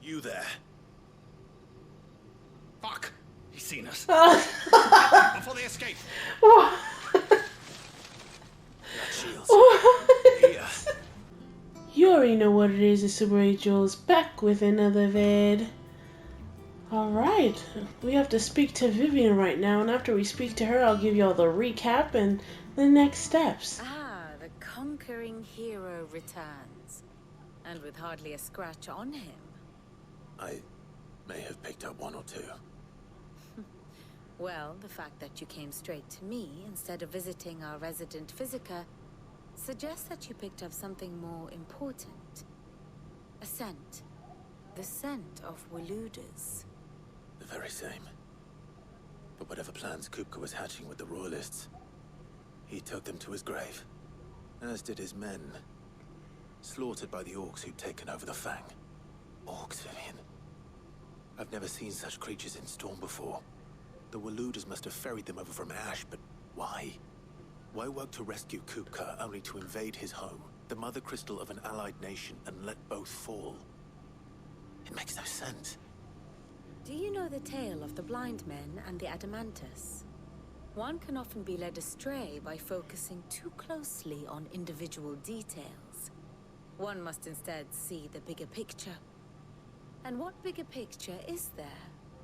You there. Fuck! He's seen us. Before they escape. Shields. Here. You already know what it is, it's Super Angel's back with another vid. Alright, we have to speak to Vivian right now, and after we speak to her, I'll give you all the recap and the next steps. Ah, the conquering hero returns. And with hardly a scratch on him. I may have picked up one or two. Well, the fact that you came straight to me instead of visiting our resident physiker suggests that you picked up something more important. A scent. The scent of Waludas. The very same. But whatever plans Kupka was hatching with the Royalists, he took them to his grave. As did his men. Slaughtered by the orcs who'd taken over the Fang. Orcs, Vivian. I've never seen such creatures in Storm before. The Waludas must have ferried them over from Ash, but why? Why work to rescue Kupka only to invade his home, the mother crystal of an allied nation, and let both fall? It makes no sense. Do you know the tale of the blind men and the Adamantus? One can often be led astray by focusing too closely on individual details. One must instead see the bigger picture. And what bigger picture is there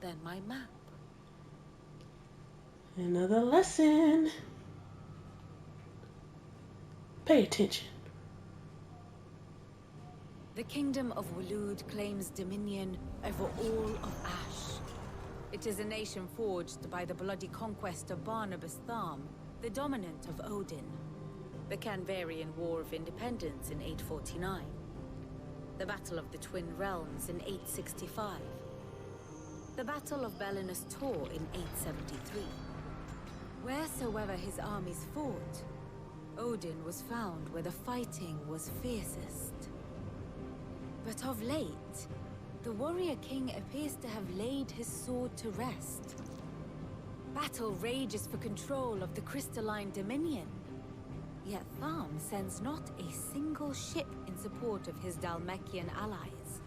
than my map? Another lesson. Pay attention. The kingdom of Walud claims dominion over all of Ash. It is a nation forged by the bloody conquest of Barnabas Tharm, the dominant of Odin. The Canvarian War of Independence in 849. The Battle of the Twin Realms in 865. The Battle of Belinus Tor in 873. Wheresoever his armies fought, Odin was found where the fighting was fiercest. But of late, the warrior king appears to have laid his sword to rest. Battle rages for control of the crystalline dominion. Yet Tharm sends not a single ship in support of his Dhalmekian allies.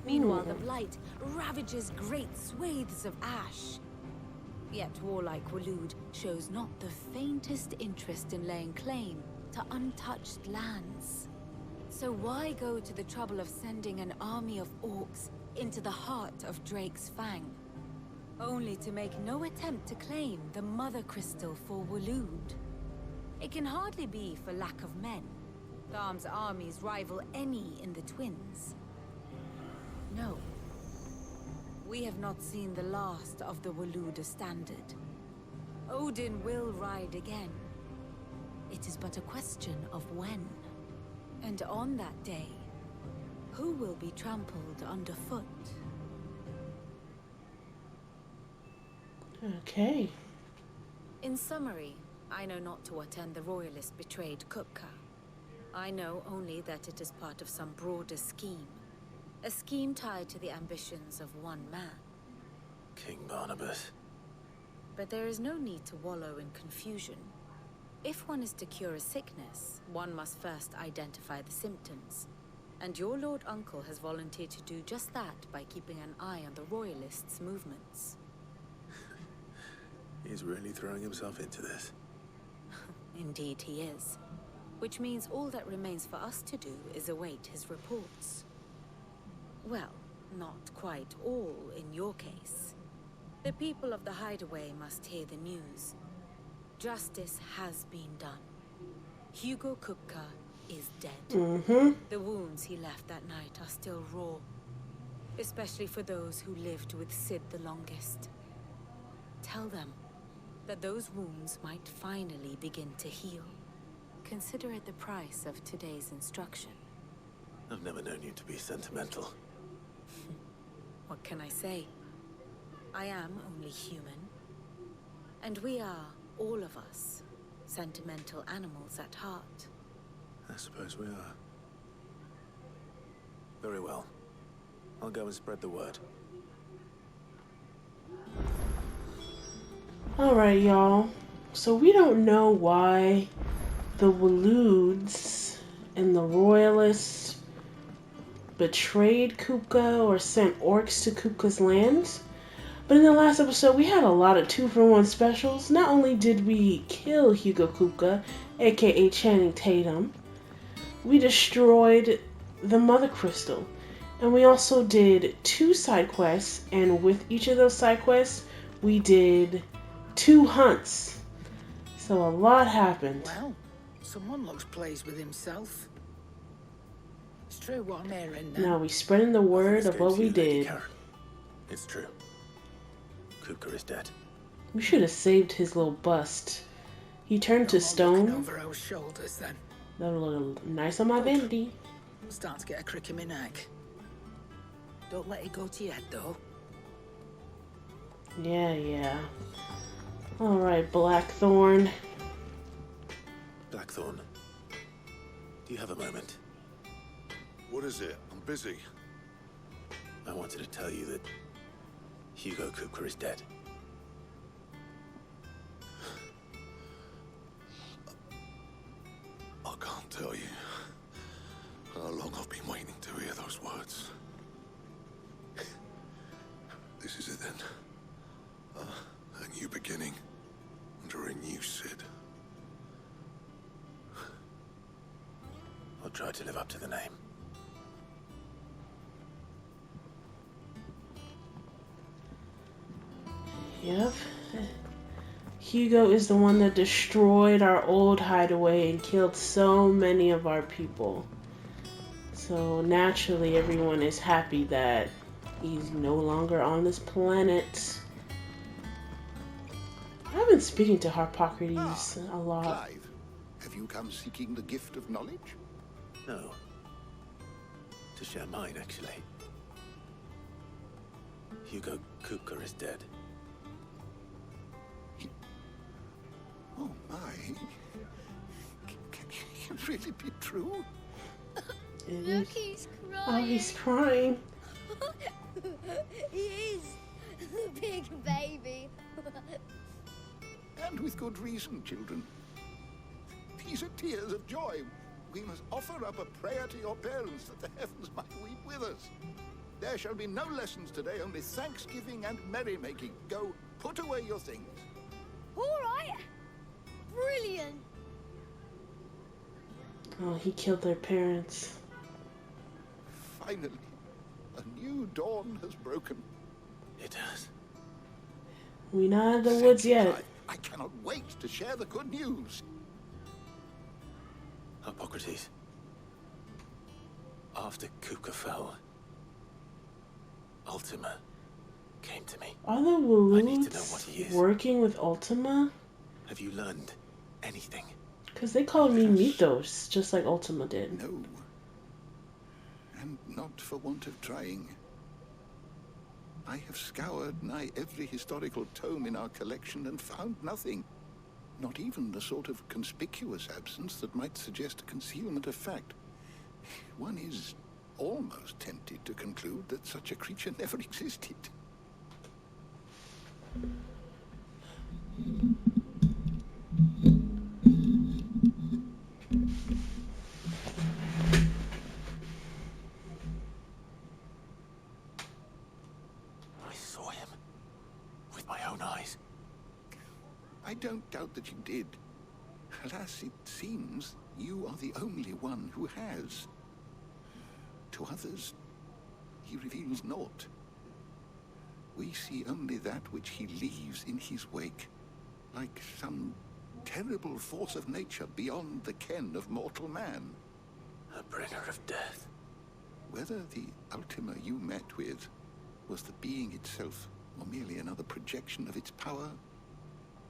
Meanwhile, the Blight ravages great swathes of Ash. Yet warlike Walud shows not the faintest interest in laying claim to untouched lands. So why go to the trouble of sending an army of orcs into the heart of Drake's Fang? Only to make no attempt to claim the Mother Crystal for Walud. It can hardly be for lack of men. Tharm's armies rival any in the Twins. No. We have not seen the last of the Waluda standard. Odin will ride again. It is but a question of when. And on that day, who will be trampled underfoot? Okay. In summary, I know not to what end the Royalist betrayed Kupka. I know only that it is part of some broader scheme. A scheme tied to the ambitions of one man. King Barnabas. But there is no need to wallow in confusion. If one is to cure a sickness, one must first identify the symptoms. And your Lord Uncle has volunteered to do just that by keeping an eye on the Royalists' movements. He's really throwing himself into this. Indeed he is. Which means all that remains for us to do is await his reports. Well, not quite all in your case. The people of the Hideaway must hear the news. Justice has been done. Hugo Kupka is dead. The wounds he left that night are still raw. Especially for those who lived with Sid the longest. Tell them that those wounds might finally begin to heal. Consider it the price of today's instruction. I've never known you to be sentimental. What can I say? I am only human. And we are, all of us, sentimental animals at heart. I suppose we are. Very well. I'll go and spread the word. Alright, y'all. So we don't know why the Waluds and the Royalists betrayed Kupka or sent orcs to Kupka's lands. But in the last episode, we had a lot of 2-for-1 specials. Not only did we kill Hugo Kupka, aka Channing Tatum, we destroyed the Mother Crystal. And we also did 2 side quests, and with each of those side quests, we did 2 hunts. So a lot happened. Well, someone looks pleased with himself. It's true what I'm hearing now. Now we spreading the word of what we did. Karen. It's true. Kupka is dead. We should have saved his little bust. He turned to Looking stone. over our shoulders then. That looked nice on my vanity. I'm starting to get a crick in my neck. Don't let it go to your head though. Yeah. Alright, Blackthorn. Blackthorn, do you have a moment? What is it? I'm busy. I wanted to tell you that Hugo Kupka is dead. I can't tell you how long I've been waiting to hear those words. This is it then. A new beginning under a new Sid. I'll try to live up to the name. Yep. Hugo is the one that destroyed our old hideaway and killed so many of our people. So naturally everyone is happy that he's no longer on this planet. I've been speaking to Harpocrates a lot. Clive, have you come seeking the gift of knowledge? No. To share mine, actually. Hugo Kupka is dead. Oh my. Can it really be true? Look, he's oh, crying. he's crying. He is. The big baby. And with good reason, children. These are tears of joy. We must offer up a prayer to your parents that the heavens might weep with us. There shall be no lessons today, only thanksgiving and merrymaking. Go, put away your things. All right. Brilliant. Oh, he killed their parents. Finally, a new dawn has broken. It has. We not in the Thank woods you, yet. Clive. I cannot wait to share the good news. Hippocrates. After Kupka fell, Ultima came to me. Are the I need to know what he Waloots is. working with Ultima? Have you learned anything? Because they called me Mythos, just like Ultima did. No. And not for want of trying. I have scoured nigh every historical tome in our collection and found nothing. Not even the sort of conspicuous absence that might suggest a concealment of fact. One is almost tempted to conclude that such a creature never existed. I saw him with my own eyes. I don't doubt that you did. Alas, it seems you are the only one who has. To others, he reveals naught. We see only that which he leaves in his wake, like some terrible force of nature beyond the ken of mortal man. A bringer of death. Whether the Ultima you met with was the being itself, or merely another projection of its power,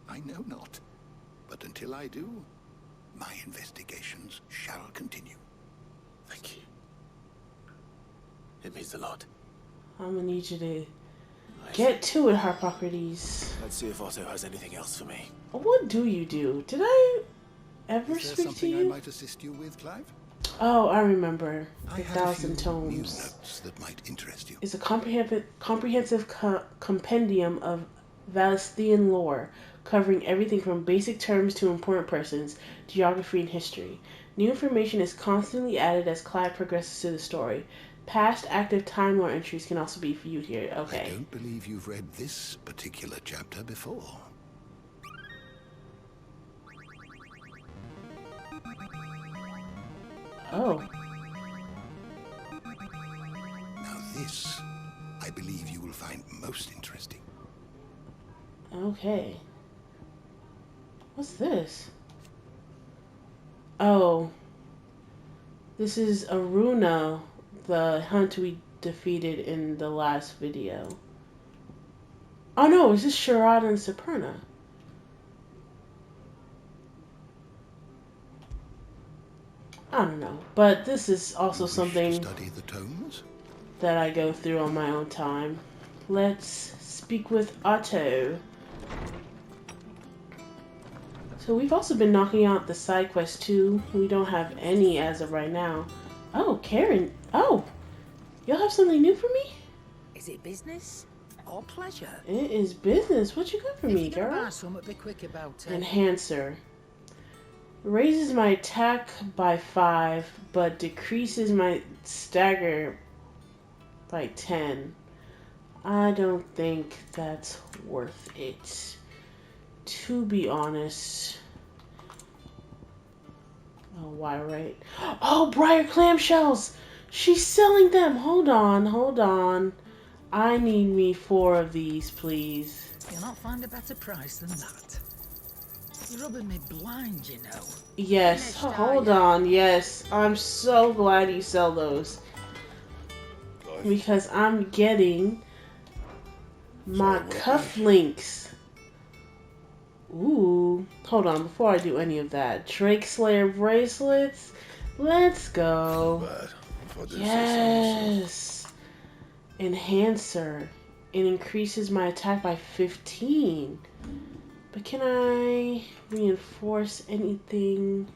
I know not. But until I do, my investigations shall continue. Thank you. It means a lot. I'm gonna need you to get to it, Harpocrates. Let's see if Otto has anything else for me. What do you do? Did I ever Is there speak to something I you? might assist you with, Clive? Oh, I remember. I The have a 1,000 few new Tomes. notes that might interest you. It's a comprehensive compendium of Valestian lore, covering everything from basic terms to important persons, geography, and history. New information is constantly added as Clive progresses through the story. Past active Time Lore entries can also be viewed here. I Okay. don't believe you've read this particular chapter before. Oh. Now this, I believe you will find most interesting. Okay. What's this? Oh. This is Aruna, the hunt we defeated in the last video. Oh no, is this Sharad and Superna? I don't know, but this is also something Study the tomes? that I go through on my own time. Let's speak with Otto. So we've also been knocking out the side quest too. We don't have any as of right now. Oh, Karen. Oh, y'all have something new for me? Is it business or pleasure? It is business. What you got for me, If you're gonna girl? buy something, be quick about it. Enhancer. Raises my attack by 5, but decreases my stagger by 10. I don't think that's worth it, to be honest. Oh, why, right? Oh, Briar clamshells! She's selling them! Hold on, hold on. I need me 4 of these, please. You'll not find a better price than that. You're rubbing me blind, you know. Yes, Finished, hold are ya? on, yes. I'm so glad you sell those. Because I'm getting my cufflinks. Ooh. Hold on, before I do any of that. Drake Slayer bracelets. Let's go. Bad. If I do say so myself. Yes. Enhancer. It increases my attack by 15. But can I reinforce anything?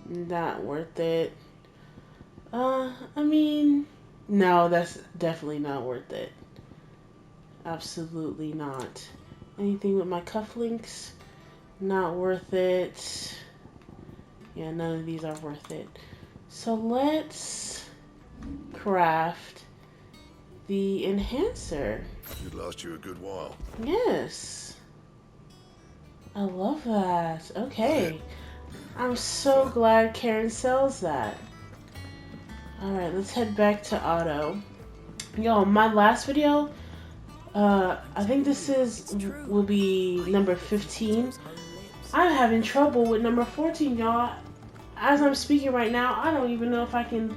Not worth it. I mean, no, that's definitely not worth it. Absolutely not. Anything with my cufflinks? Not worth it. Yeah, none of these are worth it. So let's craft the enhancer. Should last you a good while. Yes. I love that. Okay. I'm so glad Karen sells that. Alright, let's head back to Otto. Yo, my last video, I think this will be number 15. I'm having trouble with number 14, y'all. As I'm speaking right now, I don't even know if I can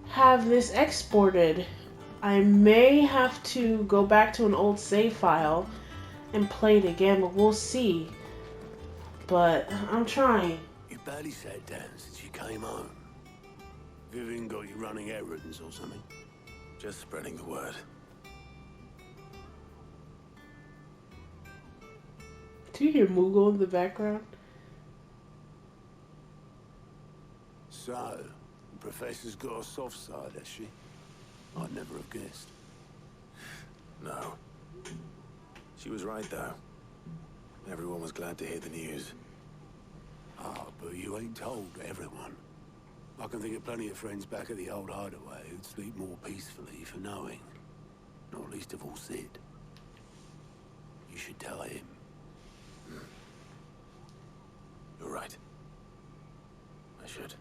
have this exported. I may have to go back to an old save file and play it again, but we'll see. But I'm trying. You barely sat down since you came home. Vivian got you running errands or something? Just spreading the word. Do you hear Moogle in the background? So, the Professor's got a soft side, has she? I'd never have guessed. No. She was right, though. Everyone was glad to hear the news. Ah, but you ain't told everyone. I can think of plenty of friends back at the old hideaway who'd sleep more peacefully for knowing. Not least of all Sid. You should tell him. You're right. I should.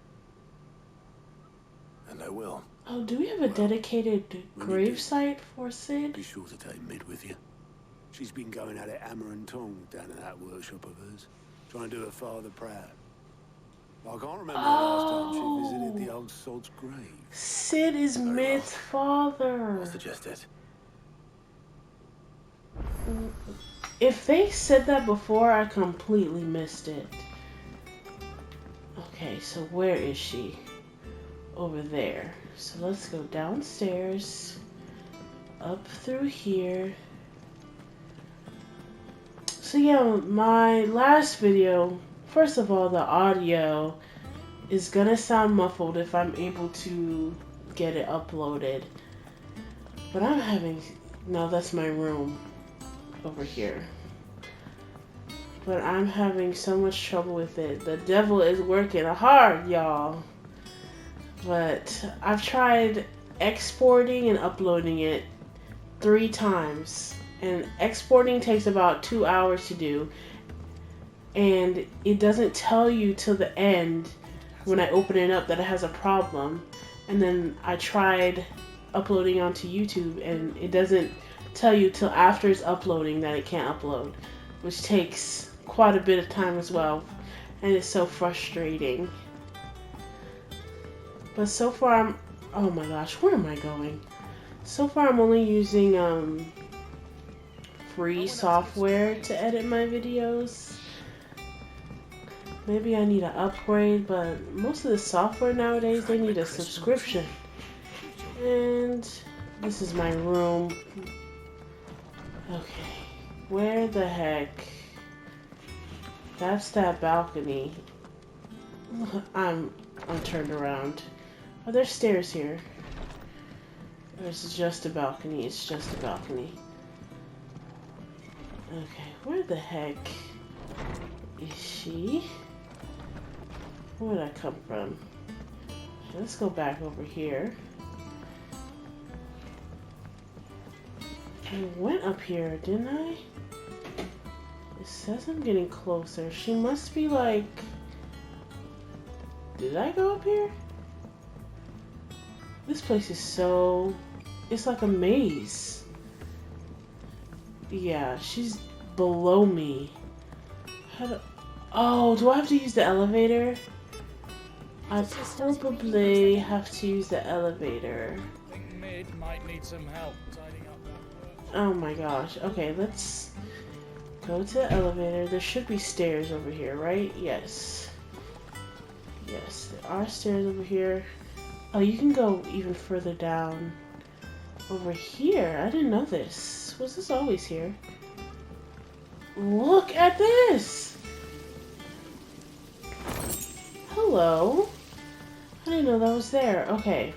And I will. Oh, do we have a dedicated grave site for Sid? Be sure to take Mid with you. She's been going at it hammer and tongs down in that workshop of hers, trying to do her father proud. I can't remember the last time she visited the old sod's grave. Sid is Mid's father. I'll suggest it. If they said that before, I completely missed it. Okay, so where is she? Over there. So let's go downstairs, up through here. So yeah, my last video, first of all, the audio is gonna sound muffled if I'm able to get it uploaded. But I'm having, no, that's my room over here. But I'm having so much trouble with it. The devil is working hard, y'all. But I've tried exporting and uploading it 3 times. And exporting takes about 2 hours to do. And it doesn't tell you till the end when I open it up that it has a problem. And then I tried uploading onto YouTube and it doesn't tell you till after it's uploading that it can't upload, which takes quite a bit of time as well. And it's so frustrating. But so far oh my gosh, where am I going? So far I'm only using free software to edit my videos. Maybe I need an upgrade, but most of the software nowadays, they need a subscription. And this is my room. Okay, where the heck? That's that balcony. I'm turned around. Are there stairs here? Or is it just a balcony? It's just a balcony. Okay, where the heck is she? Where did I come from? Let's go back over here. I went up here, didn't I? It says I'm getting closer. She must be like... Did I go up here? This place is so... It's like a maze. Yeah, she's below me. How do... Oh, do I have to use the elevator? I probably have to use the elevator. I think Mid might need some help tidying up that work. Oh my gosh. Okay, let's go to the elevator. There should be stairs over here, right? Yes. Yes, there are stairs over here. Oh, you can go even further down. Over here? I didn't know this. Was this always here? Look at this! Hello? I didn't know that was there. Okay.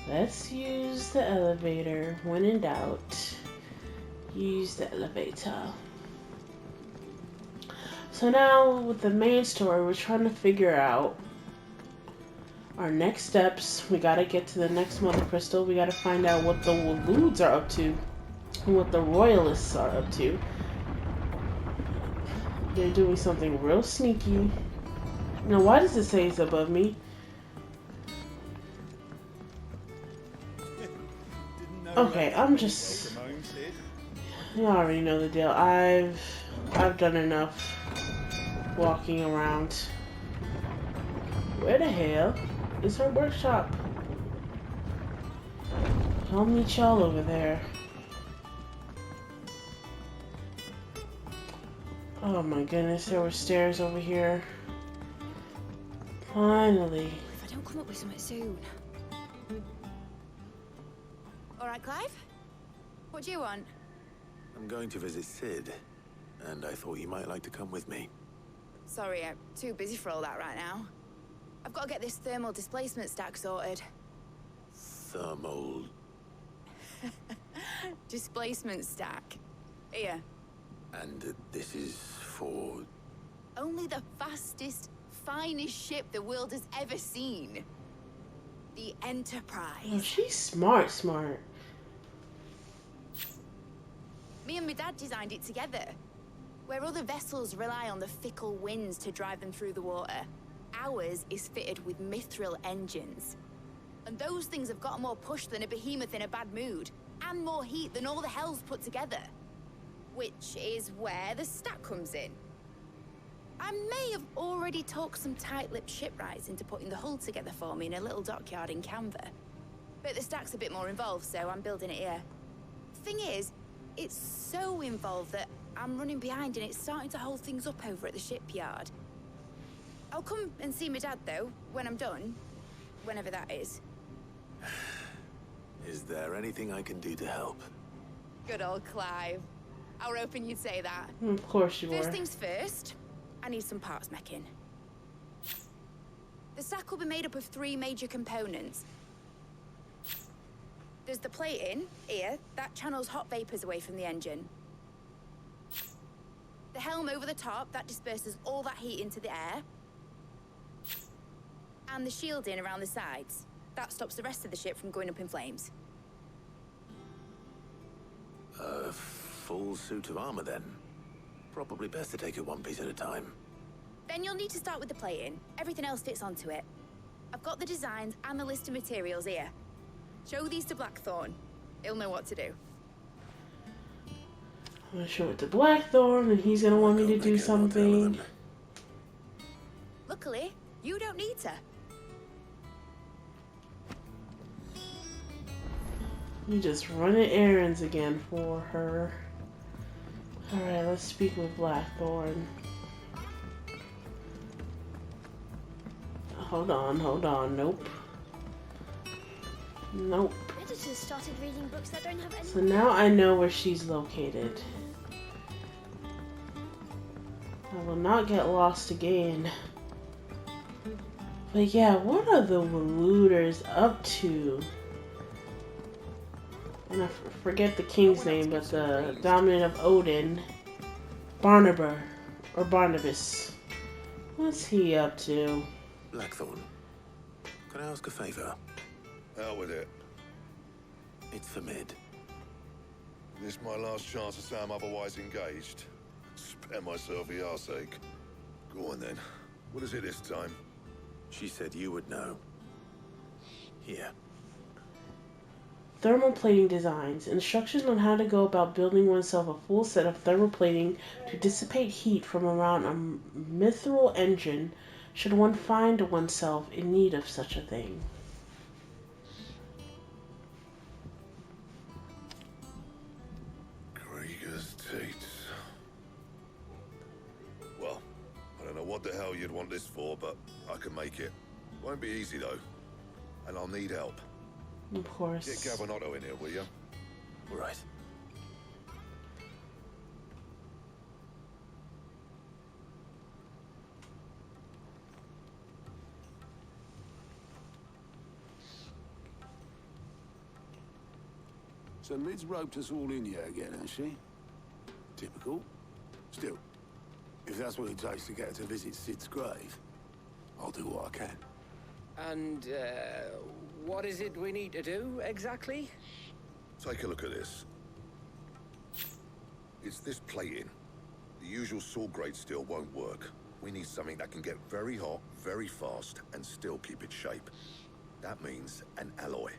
Let's use the elevator. When in doubt, use the elevator. So now, with the main story, we're trying to figure out our next steps. We gotta get to the next Mother Crystal. We gotta find out what the Waloods are up to and what the Royalists are up to. They're doing something real sneaky. Now, why does it say it's above me? Okay, I'm just... You already know the deal. I've done enough walking around. Where the hell is her workshop? I'll meet y'all over there. Oh my goodness, there were stairs over here. Finally. If I don't come up with something soon. Alright, Clive? What do you want? I'm going to visit Sid, and I thought you might like to come with me. Sorry, I'm too busy for all that right now. I've got to get this thermal displacement stack sorted. Thermal... Displacement stack. Here. And this is for... Only the fastest, finest ship the world has ever seen. The Enterprise. Oh, she's smart. Me and my dad designed it together. Where other vessels rely on the fickle winds to drive them through the water, ours is fitted with mithril engines. And those things have got more push than a behemoth in a bad mood, and more heat than all the hells put together. Which is where the stack comes in. I may have already talked some tight-lipped shipwrights into putting the hull together for me in a little dockyard in Canva. But the stack's a bit more involved, so I'm building it here. Thing is, it's so involved that I'm running behind and it's starting to hold things up over at the shipyard. I'll come and see my dad, though, when I'm done. Whenever that is. Is there anything I can do to help? Good old Clive. I were hoping you'd say that. Of course you were. First things first, I need some parts meching. The stack will be made up of 3 major components. There's the plating, here, that channels hot vapors away from the engine. The helm over the top, that disperses all that heat into the air. And the shielding around the sides. That stops the rest of the ship from going up in flames. A full suit of armor, then. Probably best to take it one piece at a time. Then you'll need to start with the plating. Everything else fits onto it. I've got the designs and the list of materials here. Show these to Blackthorn. He'll know what to do. I'm gonna show it to Blackthorn, and he's gonna want me to do something. Luckily, you don't need to. You just running errands again for her. Alright, let's speak with Blackthorn. Hold on, nope. Nope. Editors started reading books that don't have any. So now I know where she's located. I will not get lost again. But yeah, what are the Waluders up to? And I forget the king's name, but the dominant of Odin, Barnabas. What's he up to? Blackthorn, can I ask a favor? Out with it. It's for Mid. This my last chance to say I'm otherwise engaged. Spare myself the arseache. Go on then. What is it this time? She said you would know. Here. Thermoplating designs. Instructions on how to go about building oneself a full set of thermoplating to dissipate heat from around a mithril engine should one find oneself in need of such a thing. Krieger's Tates. Well, I don't know what the hell you'd want this for, but I can make it. Won't be easy though. And I'll need help. Of course. Get Gavinotto in here, will you? All right. So Mid's roped us all in here again, has she? Typical. Still, if that's what it takes to get her to visit Sid's grave, I'll do what I can. And, what is it we need to do, exactly? Take a look at this. It's this plating. The usual saw grade steel won't work. We need something that can get very hot, very fast, and still keep its shape. That means an alloy.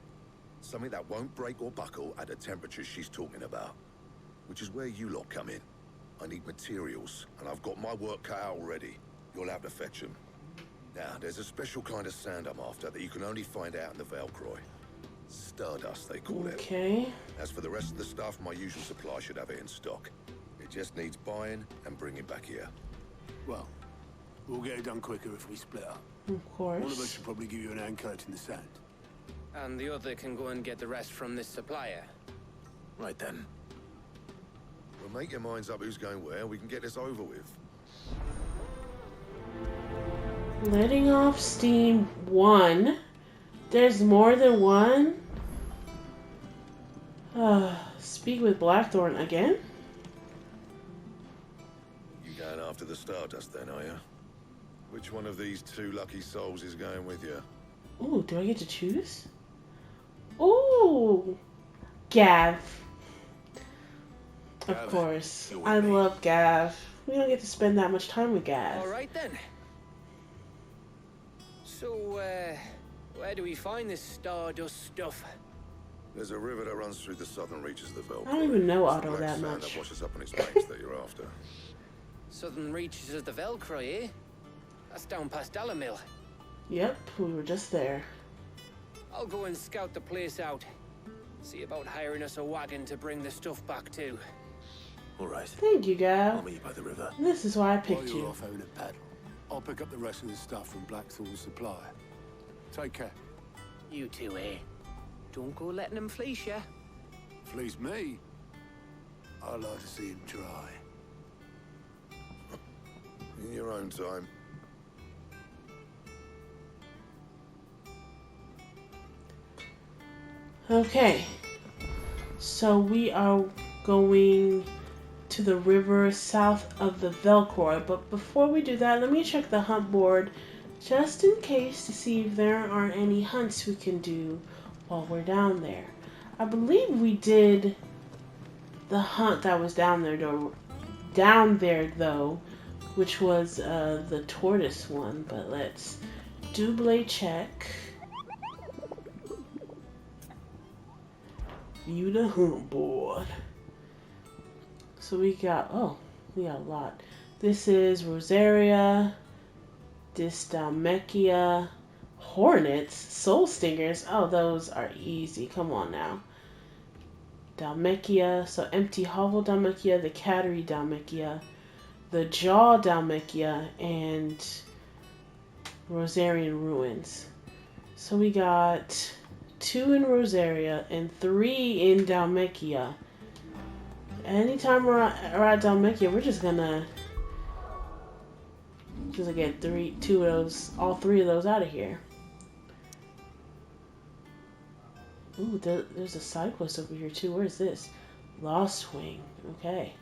Something that won't break or buckle at the temperatures she's talking about. Which is where you lot come in. I need materials, and I've got my work cut out already. You'll have to fetch them. Now, there's a special kind of sand I'm after that you can only find out in the Velcroy. Stardust, they call it. Okay. As for the rest of the stuff, my usual supply should have it in stock. It just needs buying and bringing back here. Well, we'll get it done quicker if we split up. Of course. One of us should probably give you an hand collecting the sand. And the other can go and get the rest from this supplier. Right then. Well, make your minds up who's going where, we can get this over with. Letting off steam 1. There's more than one? Speak with Blackthorn again? You going after the Stardust then, are you? Which one of these two lucky souls is going with you? Ooh, do I get to choose? Ooh! Gav. Of course. I love Gav. We don't get to spend that much time with Gav. Alright then. So, where do we find this Stardust stuff? There's a river that runs through the southern reaches of the Velcroy. I don't even know It's Otto black that sand much. that washes up on its banks that you're after. Southern reaches of the Velcroy, eh? That's down past Alamil. Yep, we were just there. I'll go and scout the place out. See about hiring us a wagon to bring the stuff back to. All right. Thank you, Gav. I'll meet you by the river. This is why I While picked you're you. off having a paddle, I'll pick up the rest of the stuff from Blackthorn's supply. Take care. You two, eh? Don't go letting them fleece ya. Fleece me? I like to see him try. In your own time. Okay. So we are going to the river south of the Velcroy. But before we do that, let me check the hunt board just in case to see if there are any hunts we can do while we're down there. I believe we did the hunt that was down there though, which was the tortoise one, but let's double check. View the hunt board. So we got a lot. This is Rosaria, this Dalmekia, Hornets, Soul Stingers. Oh, those are easy. Come on now. Dalmekia, so Empty Hovel Dalmekia, the Cattery Dalmekia, the Jaw Dalmekia, and Rosarian Ruins. So we got 2 in Rosaria and 3 in Dalmekia. Anytime we're at Dalmekia, we're just gonna get 2 of those, all 3 of those out of here. Ooh, there's a side quest over here too. Where is this? Lost Wing. Okay.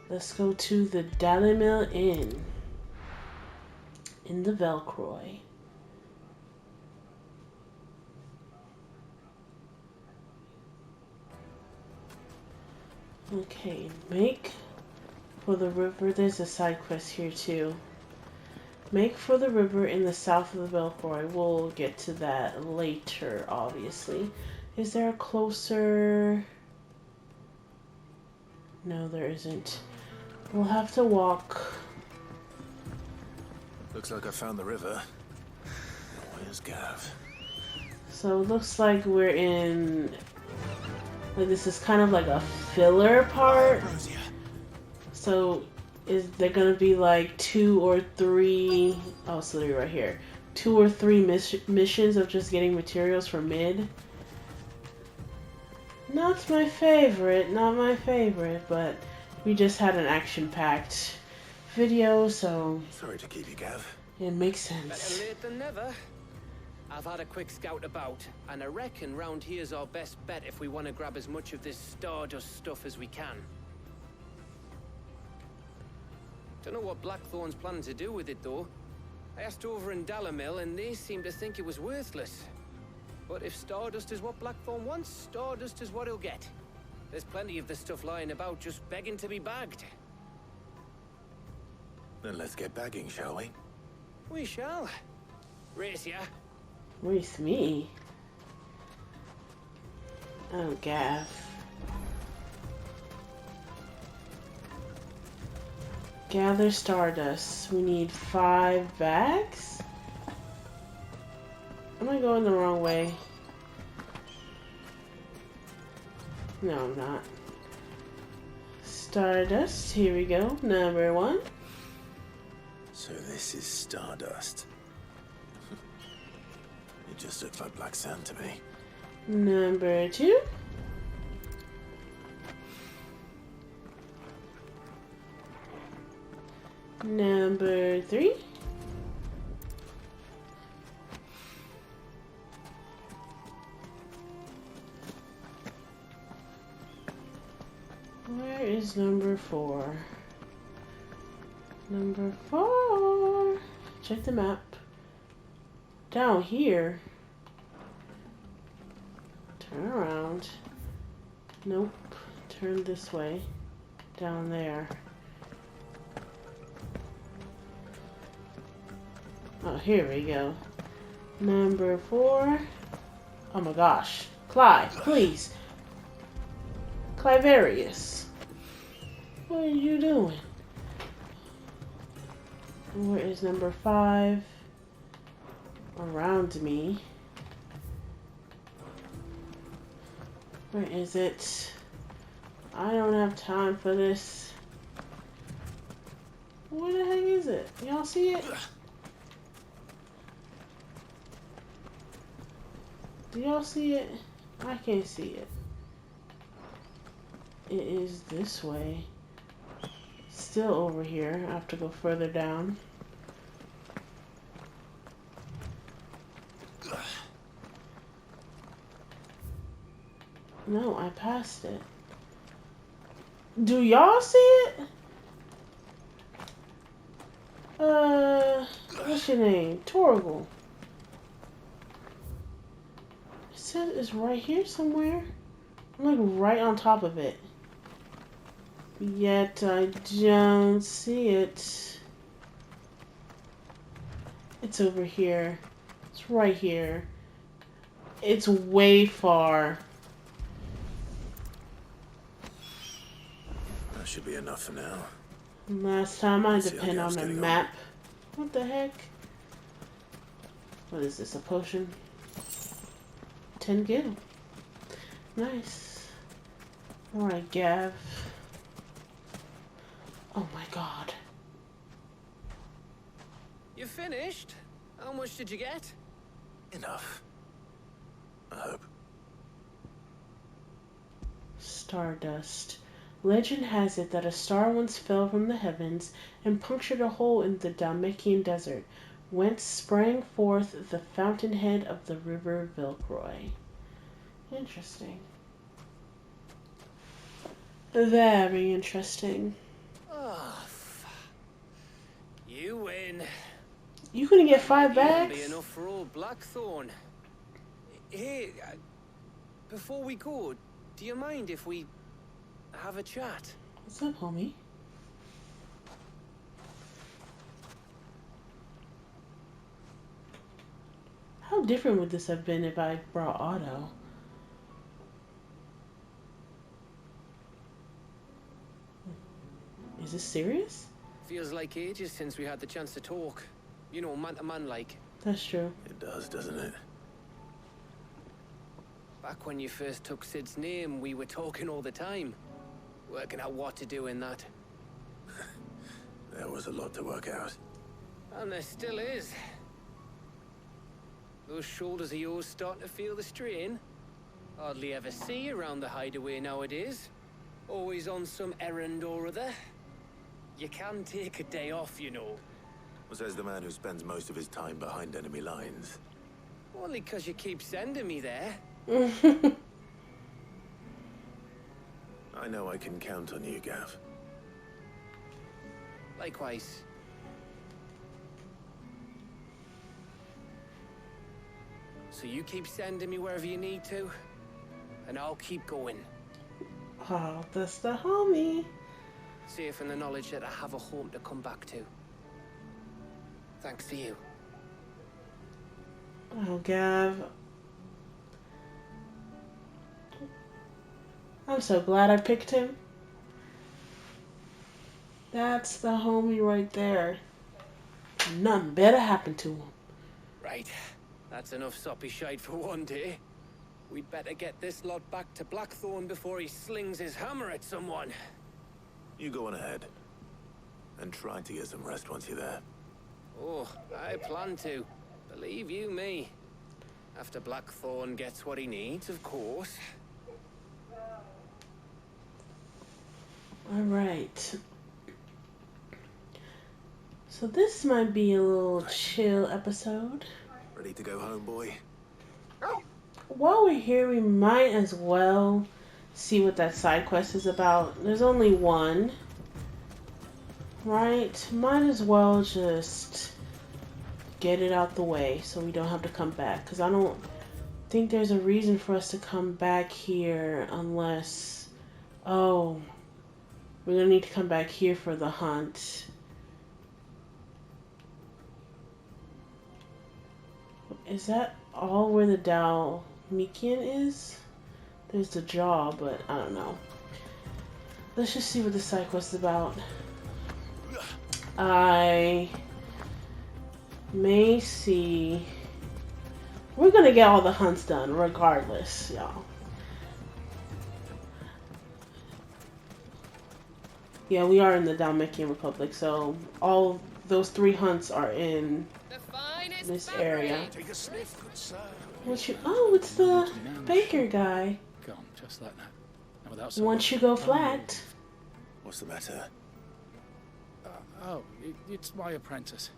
Let's go to the Dalimil Inn in the Velcroy. Okay, make for the river. There's a side quest here too. Make for the river in the south of the Velcroy. We'll get to that later, obviously. Is there a closer? No, there isn't. We'll have to walk. Looks like I found the river. Where's Gav? So it looks like we're in... Like this is kind of like a filler part. So is there gonna be like 2 or 3... Oh, so they're right here. 2 or 3 missions of just getting materials for mid. Not my favorite, but we just had an action-packed video, so... Sorry to keep you, Gav. It makes sense. Better late than never. I've had a quick scout about, and I reckon round here's our best bet if we want to grab as much of this Stardust stuff as we can. Don't know what Blackthorn's planning to do with it, though. I asked over in Dalimil, and they seem to think it was worthless. But if Stardust is what Blackthorn wants, Stardust is what he'll get. There's plenty of the stuff lying about, just begging to be bagged. Then let's get bagging, shall we? We shall. Race ya. Race me? Oh, Gav. Gather Stardust. We need 5 bags? Am I going the wrong way? No, I'm not. Stardust. Here we go. Number 1. So this is Stardust. It just looks like black sand to me. Number 2. Number 3. Where is number 4? Number 4. Check the map. Down here. Turn around. Nope. Turn this way. Down there. Oh, here we go. Number 4. Oh my gosh. Clive, please. Cliverius. What are you doing? Where is number 5? Around me. Where is it? I don't have time for this. Where the heck is it? Y'all see it? Do y'all see it? I can't see it. It is this way. Still over here. I have to go further down. No, I passed it. Do y'all see it? What's your name? Torgal. It says it's right here somewhere. I'm like right on top of it. Yet I don't see it. It's over here. It's right here. It's way far. That should be enough for now. Last time I Let's see how depend on Gav's a getting on. map. What the heck? What is this, a potion? 10 gil. Nice. Alright, Gav. Oh my god. You finished? How much did you get? Enough. I hope. Stardust. Legend has it that a star once fell from the heavens and punctured a hole in the Dalmekian desert, whence sprang forth the fountainhead of the river Vilcroy. Interesting. Very interesting. Oh, you win. You gonna get 5 That'll bags? be enough for old Blackthorn. Hey, before we go, do you mind if we have a chat? What's up, homie? How different would this have been if I brought Otto? Is this serious? Feels like ages since we had the chance to talk. You know, man to man like. That's true. It does, doesn't it? Back when you first took Sid's name, we were talking all the time. Working out what to do in that. There was a lot to work out. And there still is. Those shoulders of yours starting to feel the strain. Hardly ever see you around the hideaway nowadays. Always on some errand or other. You can take a day off, you know. Says the man who spends most of his time behind enemy lines. Only 'cause you keep sending me there. I know I can count on you, Gav. Likewise. So you keep sending me wherever you need to, and I'll keep going. Oh, that's the homie. Safe in the knowledge that I have a home to come back to. Thanks to you. Oh, Gav. I'm so glad I picked him. That's the homie right there. Nothing better happened to him. Right. That's enough soppy shite for one day. We'd better get this lot back to Blackthorn before he slings his hammer at someone. You go on ahead. And try to get some rest once you're there. Oh, I plan to. Believe you me. After Blackthorn gets what he needs, of course. Alright. So this might be a little chill episode. Ready to go home, boy? While we're here, we might as well see what that side quest is about. There's only one. Right? Might as well just get it out the way so we don't have to come back. Because I don't think there's a reason for us to come back here unless... Oh, we're going to need to come back here for the hunt. Is that all where the Dalmekian is? There's the jaw, but I don't know. Let's just see what the side quest is about. I may see... We're gonna get all the hunts done regardless, y'all. Yeah, we are in the Dalmekian Republic, so all those 3 hunts are in this area. Take a sniff, good sir. Once you, oh, it's the baker guy. Gone, just like that. And without Once you go flat. What's the matter? It's my apprentice.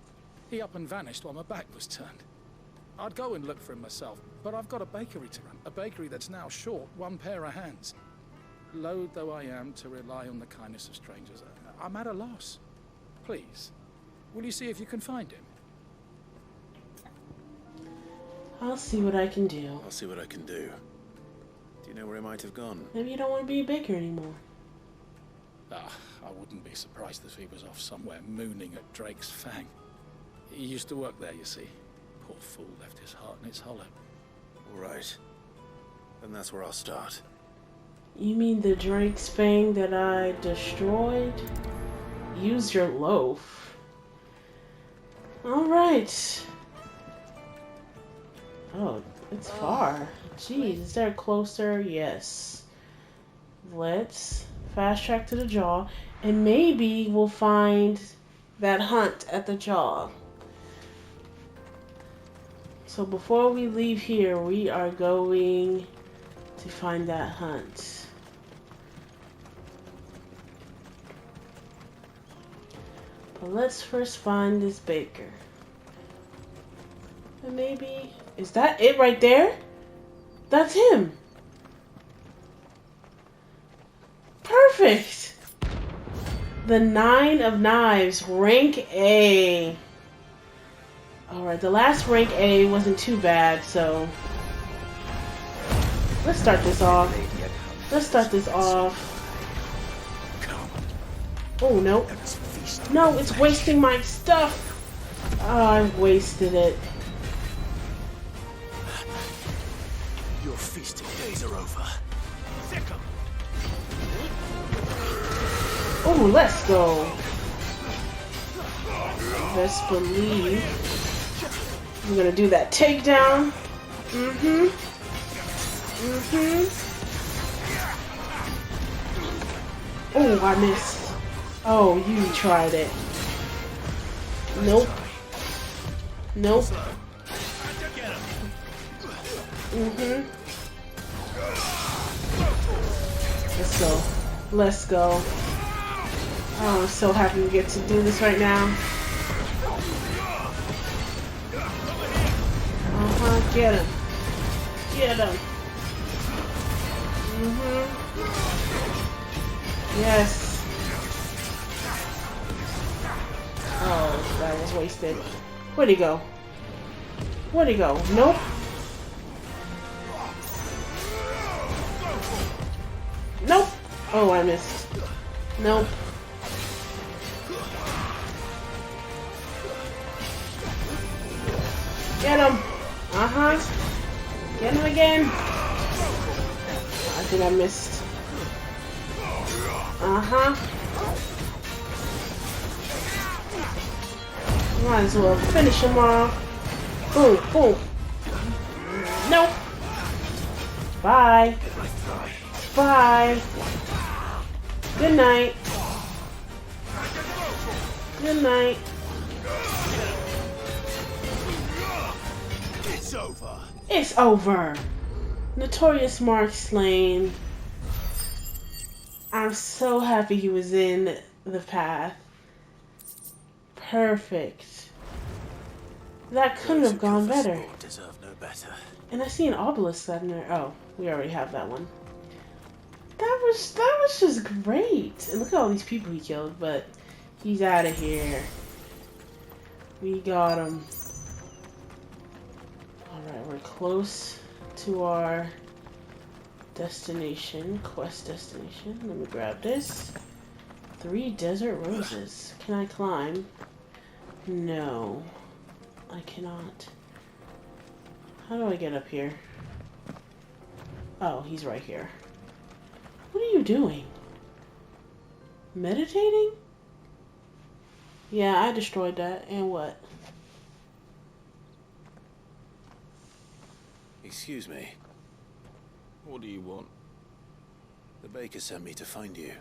He up and vanished while my back was turned. I'd go and look for him myself, but I've got a bakery to run. A bakery that's now short 1 pair of hands. Loath though I am to rely on the kindness of strangers, I'm at a loss. Please, will you see if you can find him? I'll see what I can do. I'll see what I can do. Do you know where he might have gone? Maybe you don't want to be a baker anymore. I wouldn't be surprised if he was off somewhere mooning at Drake's Fang. He used to work there, you see. Poor fool left his heart in its hollow. All right. Then that's where I'll start. You mean the Drake's Fang that I destroyed? Use your loaf. Alright. Oh, it's far. Jeez, is there closer? Yes. Let's fast track to the jaw, and maybe we'll find that hunt at the jaw. So before we leave here, we are going to find that hunt. But let's first find this baker. And maybe... Is that it right there? That's him. Perfect. The 9 of Knives, rank A. Alright, the last rank A wasn't too bad, so... Let's start this off. Let's start this off. Oh, no. No, it's wasting my stuff. Oh, I wasted it. Your feasting days are over. Oh, let's go. Best believe I'm gonna do that takedown. Oh, I missed. Oh, you tried it. Nope. Nope. Let's go. Let's go. Oh, I'm so happy we get to do this right now. Get him. Get him. Yes. Oh, that was wasted. Where'd he go? Where'd he go? Nope. Nope. Oh, I missed. Nope. Get him. Get him again. I think I missed. Might as well finish him off. Boom, boom. Nope. Bye. Bye. Good night. Good night. It's over. It's over. Notorious Mark slain. I'm so happy he was in the path. Perfect. That couldn't have gone better. Deserve no better. And I see an obelisk down there. Oh, we already have that one. That was just great. And look at all these people he killed, but he's out of here. We got him. Alright, we're close to our destination, quest destination. Let me grab this. 3 desert roses. Can I climb? No. I cannot. How do I get up here? Oh, he's right here. What are you doing? Meditating? Yeah, I destroyed that. And what? Excuse me. What do you want? The baker sent me to find you.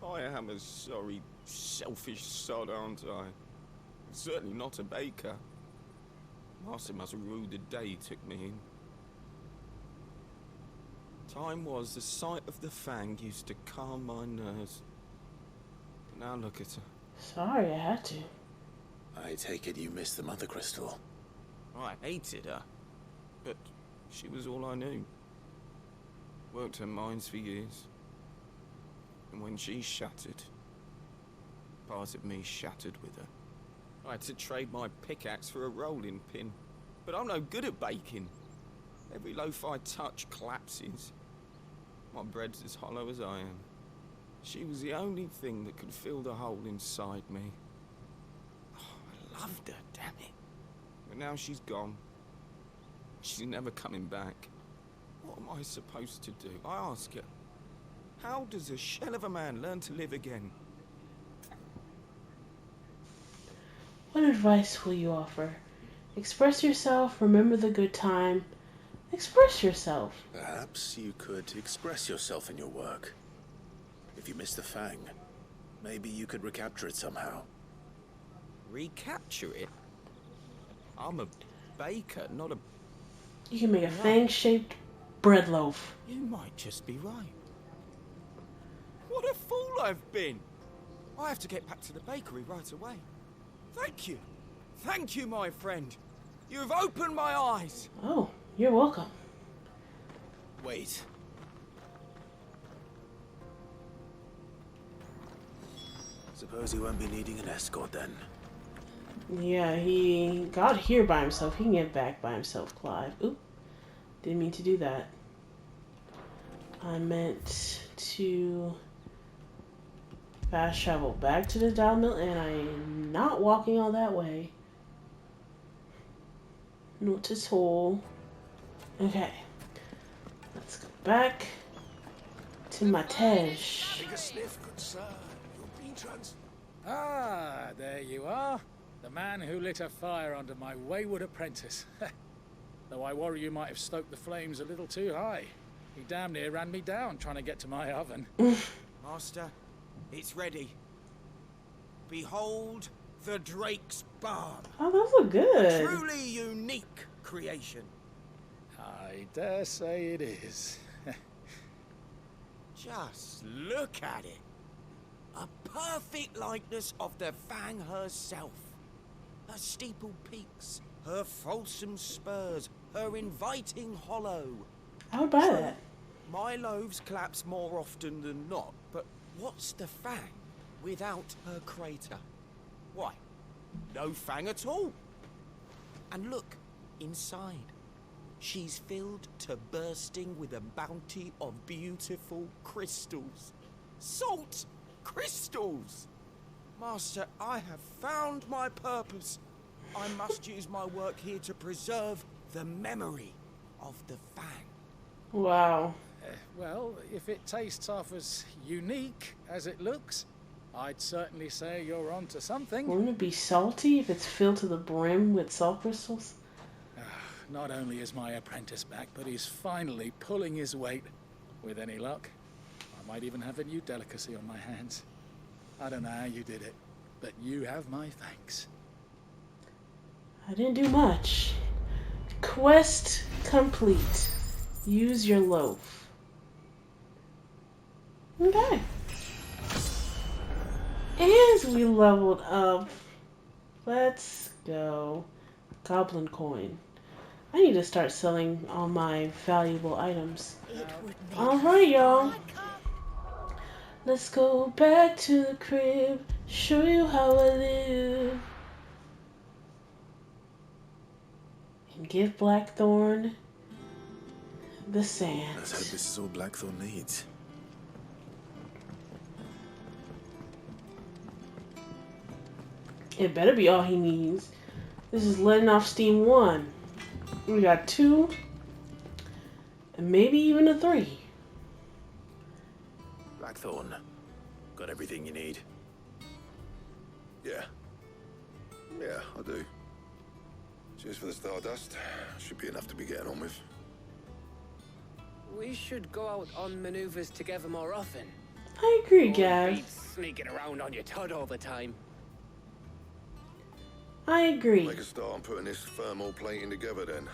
I am a sorry, selfish sod, aren't I? Certainly not a baker. Master must have ruled the day he took me in. Time was the sight of the Fang used to calm my nerves. But now look at her. Sorry, I had to. I take it you missed the mother crystal. I hated her, but she was all I knew. Worked her mines for years. And when she shattered, part of me shattered with her. I had to trade my pickaxe for a rolling pin. But I'm no good at baking. Every loaf I touch collapses. My bread's as hollow as I am. She was the only thing that could fill the hole inside me. Oh, I loved her, damn it. But now she's gone. She's never coming back. What am I supposed to do? I ask her. How does a shell of a man learn to live again? What advice will you offer? Express yourself, remember the good time. Express yourself. Perhaps you could express yourself in your work. If you miss the Fang, maybe you could recapture it somehow. Recapture it? I'm a baker, not a... You can make a fang-shaped bread loaf. You might just be right. What a fool I've been! I have to get back to the bakery right away. Thank you. Thank you, my friend. You've opened my eyes. Oh, you're welcome. Wait. Suppose he won't be needing an escort then. Yeah, he got here by himself. He can get back by himself, Clive. Oop. Didn't mean to do that. I meant to fast travel back to the Dial Mill, and I am not walking all that way. Not at all. Okay. Let's go back to my Tej. Take a sniff, good sir. Your beatrons. Ah, there you are. The man who lit a fire under my wayward apprentice. Though I worry you might have stoked the flames a little too high. He damn near ran me down trying to get to my oven. Master, it's ready. Behold the Drake's Barn. Oh, those look good. A truly unique creation. I dare say it is. Just look at it. A perfect likeness of the Fang herself. Her steeple peaks, her fulsome spurs, her inviting hollow. I would buy that. My loaves collapse more often than not, but what's the Fang without her crater? Why, no Fang at all. And look, inside. She's filled to bursting with a bounty of beautiful crystals. Salt crystals! Master, I have found my purpose. I must use my work here to preserve the memory of the Fang. Wow. Well, if it tastes half as unique as it looks, I'd certainly say you're onto something. Wouldn't it be salty if it's filled to the brim with salt crystals? Not only is my apprentice back, but he's finally pulling his weight. With any luck, I might even have a new delicacy on my hands. I don't know how you did it, but you have my thanks. I didn't do much. Quest complete. Use your loaf. Okay. And we leveled up. Let's go. Goblin coin. I need to start selling all my valuable items. Alright, y'all. Let's go back to the crib. Show you how I live. And give Blackthorn the sand. Let's hope this is all Blackthorn needs. It better be all he needs. This is letting off steam 1. We got 2. And maybe even a 3. Blackthorn, got everything you need? Yeah. Yeah, I do. Cheers for the stardust. Should be enough to be getting on with. We should go out on maneuvers together more often. I agree, Or Gav. be sneaking around on your tud all the time. I agree. Make a start on putting this thermal plating together then.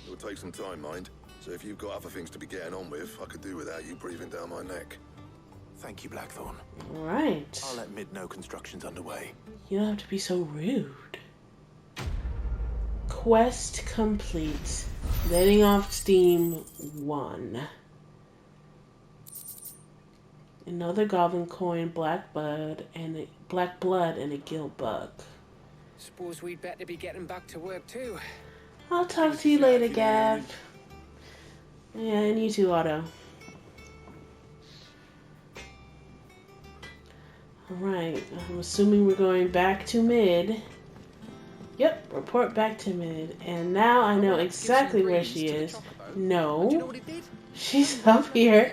It'll take some time, mind. So if you've got other things to be getting on with, I could do without you breathing down my neck. Thank you, Blackthorn. Right. I'll let Mid know construction's underway. You don't have to be so rude. Quest complete. Letting off steam 1. Another goblin coin, black blood, and a gill bug. Suppose we'd better be getting back to work too. I'll talk to you later, Gav. Yeah, and you too, Otto. Alright, I'm assuming we're going back to mid. Yep, report back to mid. And now I know exactly where she is. No. She's up here.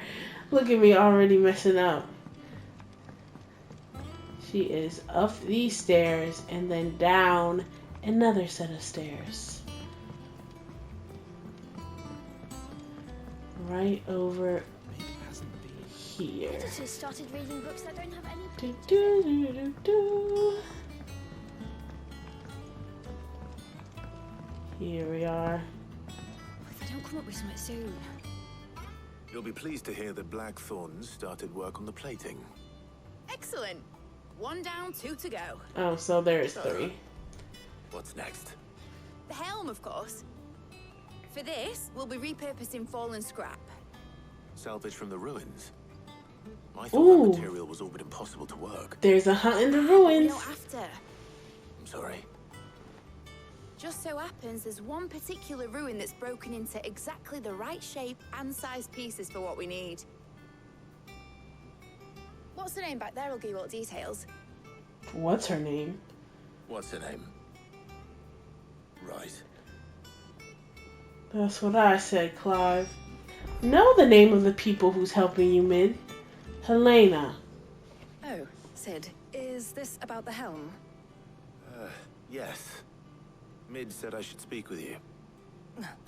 Look at me already messing up. She is up these stairs and then down another set of stairs. Right over here. Editors started reading books that don't have any. Do, do, do, do, do. Here we are. If I don't come up with something soon. You'll be pleased to hear that Blackthorn started work on the plating. Excellent. 1 down, 2 to go. Oh, so there's 3. What's next? The helm, of course. For this, we'll be repurposing fallen scrap. Salvage from the ruins. I thought Ooh. that material was all but impossible to work. There's a hunt in the We ruins. don't have to. I'm sorry. Just so happens there's one particular ruin that's broken into exactly the right shape and size pieces for what we need. What's the name back there? I'll give you all the details. What's her name? What's her name? Right. That's what I said, Clive. Know the name of the people who's helping you, Mid. Helena. Oh, Sid, is this about the helm? Yes. Mid said I should speak with you.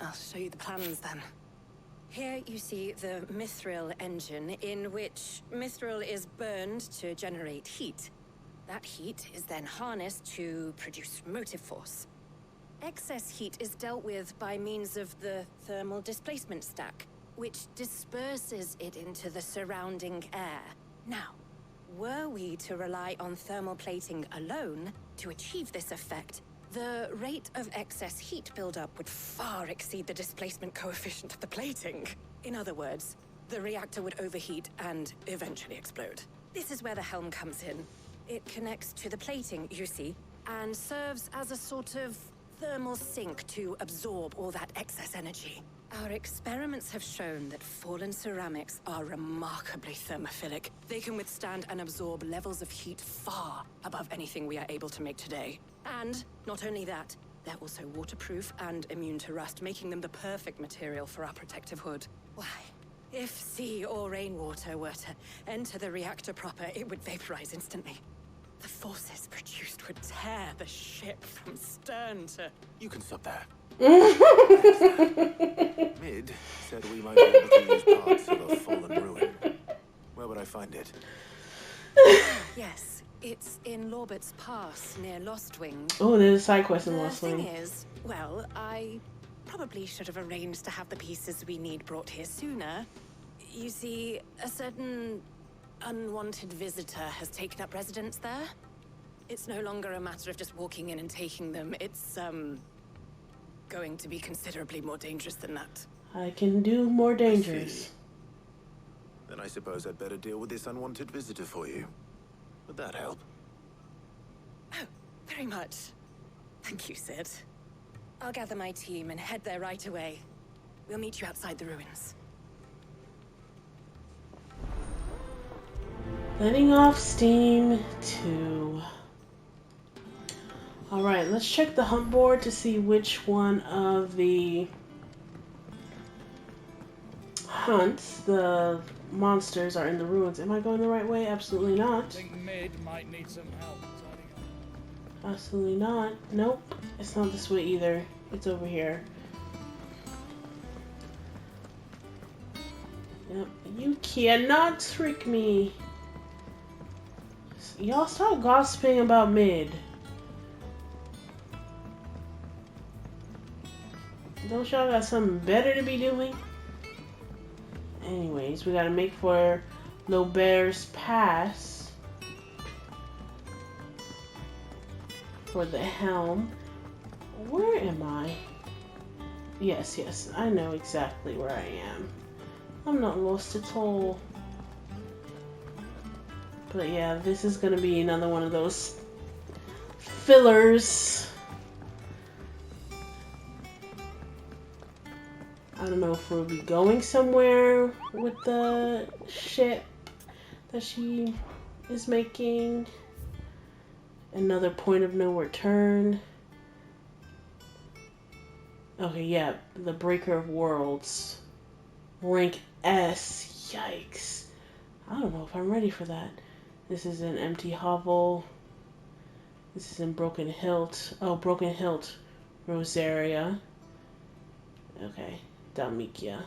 I'll show you the plans then. Here you see the mithril engine, in which mithril is burned to generate heat. That heat is then harnessed to produce motive force. Excess heat is dealt with by means of the thermal displacement stack, which disperses it into the surrounding air. Now, were we to rely on thermal plating alone to achieve this effect, the rate of excess heat buildup would far exceed the displacement coefficient of the plating. In other words, the reactor would overheat and eventually explode. This is where the helm comes in. It connects to the plating, you see, and serves as a sort of thermal sink to absorb all that excess energy. Our experiments have shown that fallen ceramics are remarkably thermophilic. They can withstand and absorb levels of heat far above anything we are able to make today. And not only that, they're also waterproof and immune to rust, making them the perfect material for our protective hood. Why, if sea or rainwater were to enter the reactor proper, it would vaporize instantly. The forces produced would tear the ship from stern to... You can stop there. Mid said we might be able to use parts of a fallen ruin. Where would I find it? Yes, it's in Lorbert's Pass, near Lostwing. Oh, there's a side quest in Lostwing. The thing is, well, I probably should have arranged to have the pieces we need brought here sooner. You see, a certain unwanted visitor has taken up residence there. It's no longer a matter of just walking in and taking them. It's, going to be considerably more dangerous than that. I can do more dangerous. Then I suppose I'd better deal with this unwanted visitor for you. Would that help? Oh, very much. Thank you, Sid. I'll gather my team and head there right away. We'll meet you outside the ruins. Letting off steam 2. Alright, let's check the hunt board to see which one of the hunts, the monsters, are in the ruins. Am I going the right way? Absolutely not. I think Mid might need some help. Absolutely not. Nope. It's not this way either. It's over here. Yep. You cannot trick me. Y'all stop gossiping about Mid. Don't y'all got something better to be doing? Anyways, we gotta make for Lobert's Pass for the helm. Where am I? Yes, yes, I know exactly where I am. I'm not lost at all. But yeah, this is gonna be another one of those fillers. I don't know if we'll be going somewhere with the ship that she is making. Another point of no return. Okay, yeah, the Breaker of Worlds. Rank S. Yikes. I don't know if I'm ready for that. This is an empty hovel. This is in Broken Hilt. Oh, Broken Hilt. Rosaria. Okay. Dalmekia.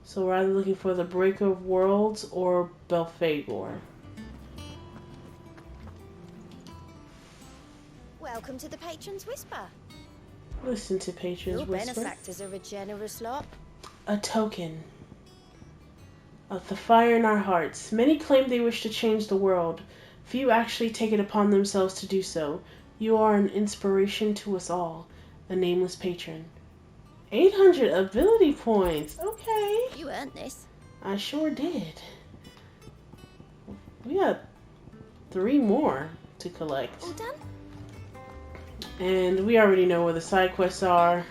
So we're either looking for the Breaker of Worlds or Belphegor. Welcome to the Patron's Whisper. Listen to Patron's Your Whisper. benefactors are a generous lot. A token of the fire in our hearts. Many claim they wish to change the world. Few actually take it upon themselves to do so. You are an inspiration to us all. A nameless patron. 800 ability points. Okay. You earned this. I sure did. We got 3 more to collect. All done? And we already know where the side quests are.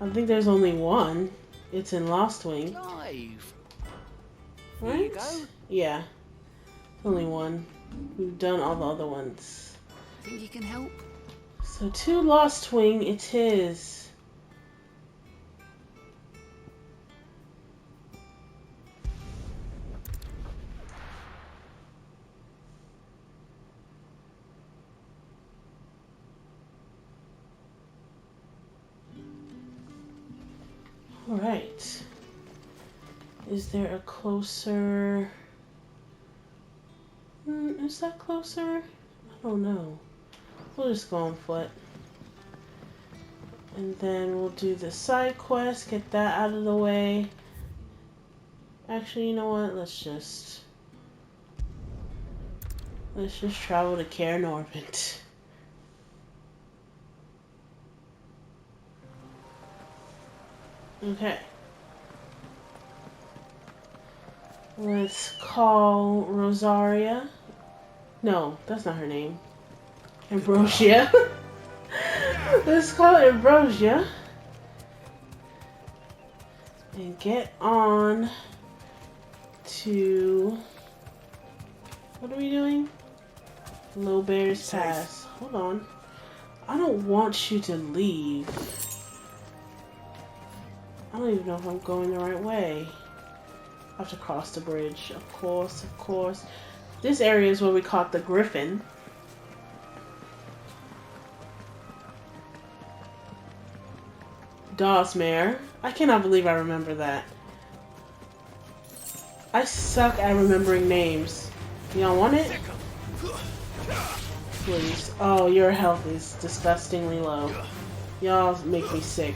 I think there's only one. It's in Lost Wing. Live. Right? Here you go. Yeah. Only one. We've done all the other ones. Think you can help? So to Lost Wing it is. Alright. Is there a closer... is that closer? I don't know. We'll just go on foot. And then we'll do the side quest, get that out of the way. Actually, you know what? Let's just travel to Cairn Orbit. Okay. Let's call Rosaria. No, that's not her name. Ambrosia. Let's call it Ambrosia. And get on to... What are we doing? Low Bears Pass. Hold on. I don't want you to leave. I don't even know if I'm going the right way. I have to cross the bridge. Of course, of course. This area is where we caught the griffin. Dawsmare. I cannot believe I remember that. I suck at remembering names. Y'all want it? Please. Oh, your health is disgustingly low. Y'all make me sick.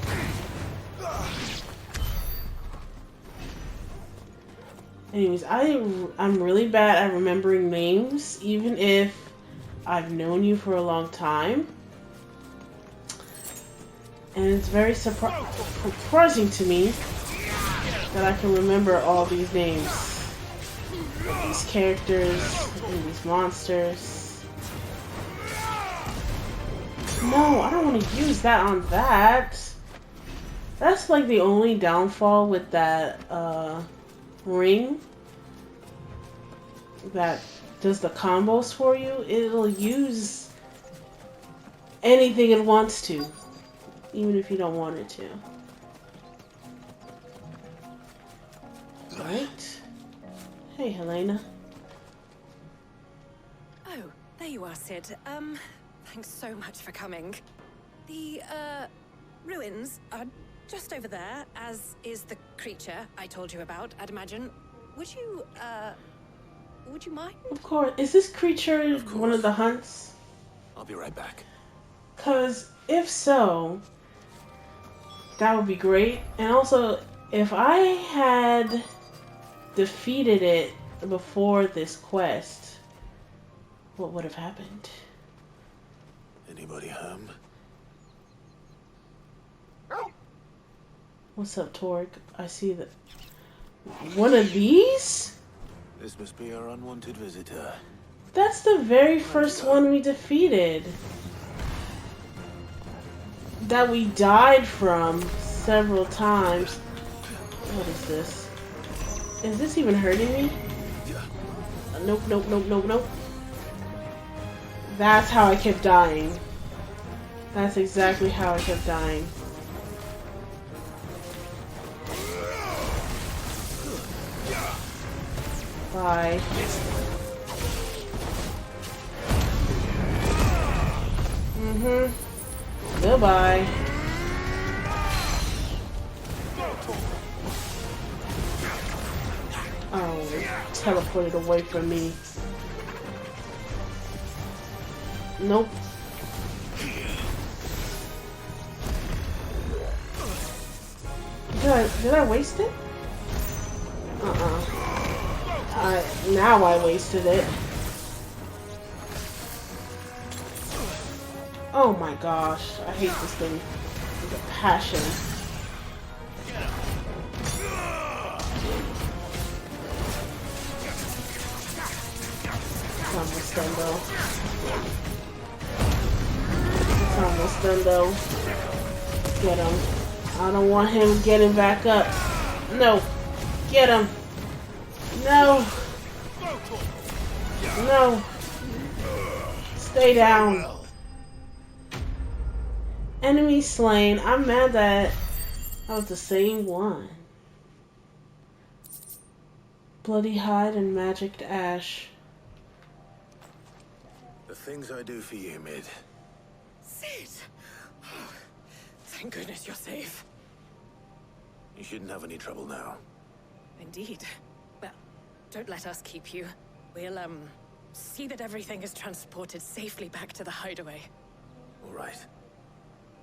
Anyways, I'm really bad at remembering names, even if I've known you for a long time. And it's very surprising to me that I can remember all these names. These characters and these monsters. No, I don't want to use that on that. That's like the only downfall with that ring that does the combos for you. It'll use anything it wants to, even if you don't want it to. Right? Hey, Helena. Oh, there you are, Sid. Thanks so much for coming. The, ruins are just over there, as is the creature I told you about, I'd imagine. Would you mind? Of course. Is this creature one of the hunts? I'll be right back. Because if so, that would be great. And also, if I had defeated it before this quest, what would have happened? Anybody home? What's up, Torg? I see that. One of these? This must be our unwanted visitor. That's the very first one we defeated. That we died from several times. What is this? Is this even hurting me? Nope, nope, nope, nope, nope. That's how I kept dying. That's exactly how I kept dying. Bye. Goodbye. Oh, it teleported away from me. Nope. Did I waste it? Now I wasted it. Oh my gosh, I hate this thing with a passion. It's almost done though. It's almost done though. Get him. I don't want him getting back up. No. Get him. No. No. Stay down. Enemy slain. I'm mad that was the same one. Bloody hide and magicked ash. The things I do for you, Mid. Sid! Oh, thank goodness you're safe. You shouldn't have any trouble now. Indeed. Well, don't let us keep you. We'll, see that everything is transported safely back to the hideaway. All right.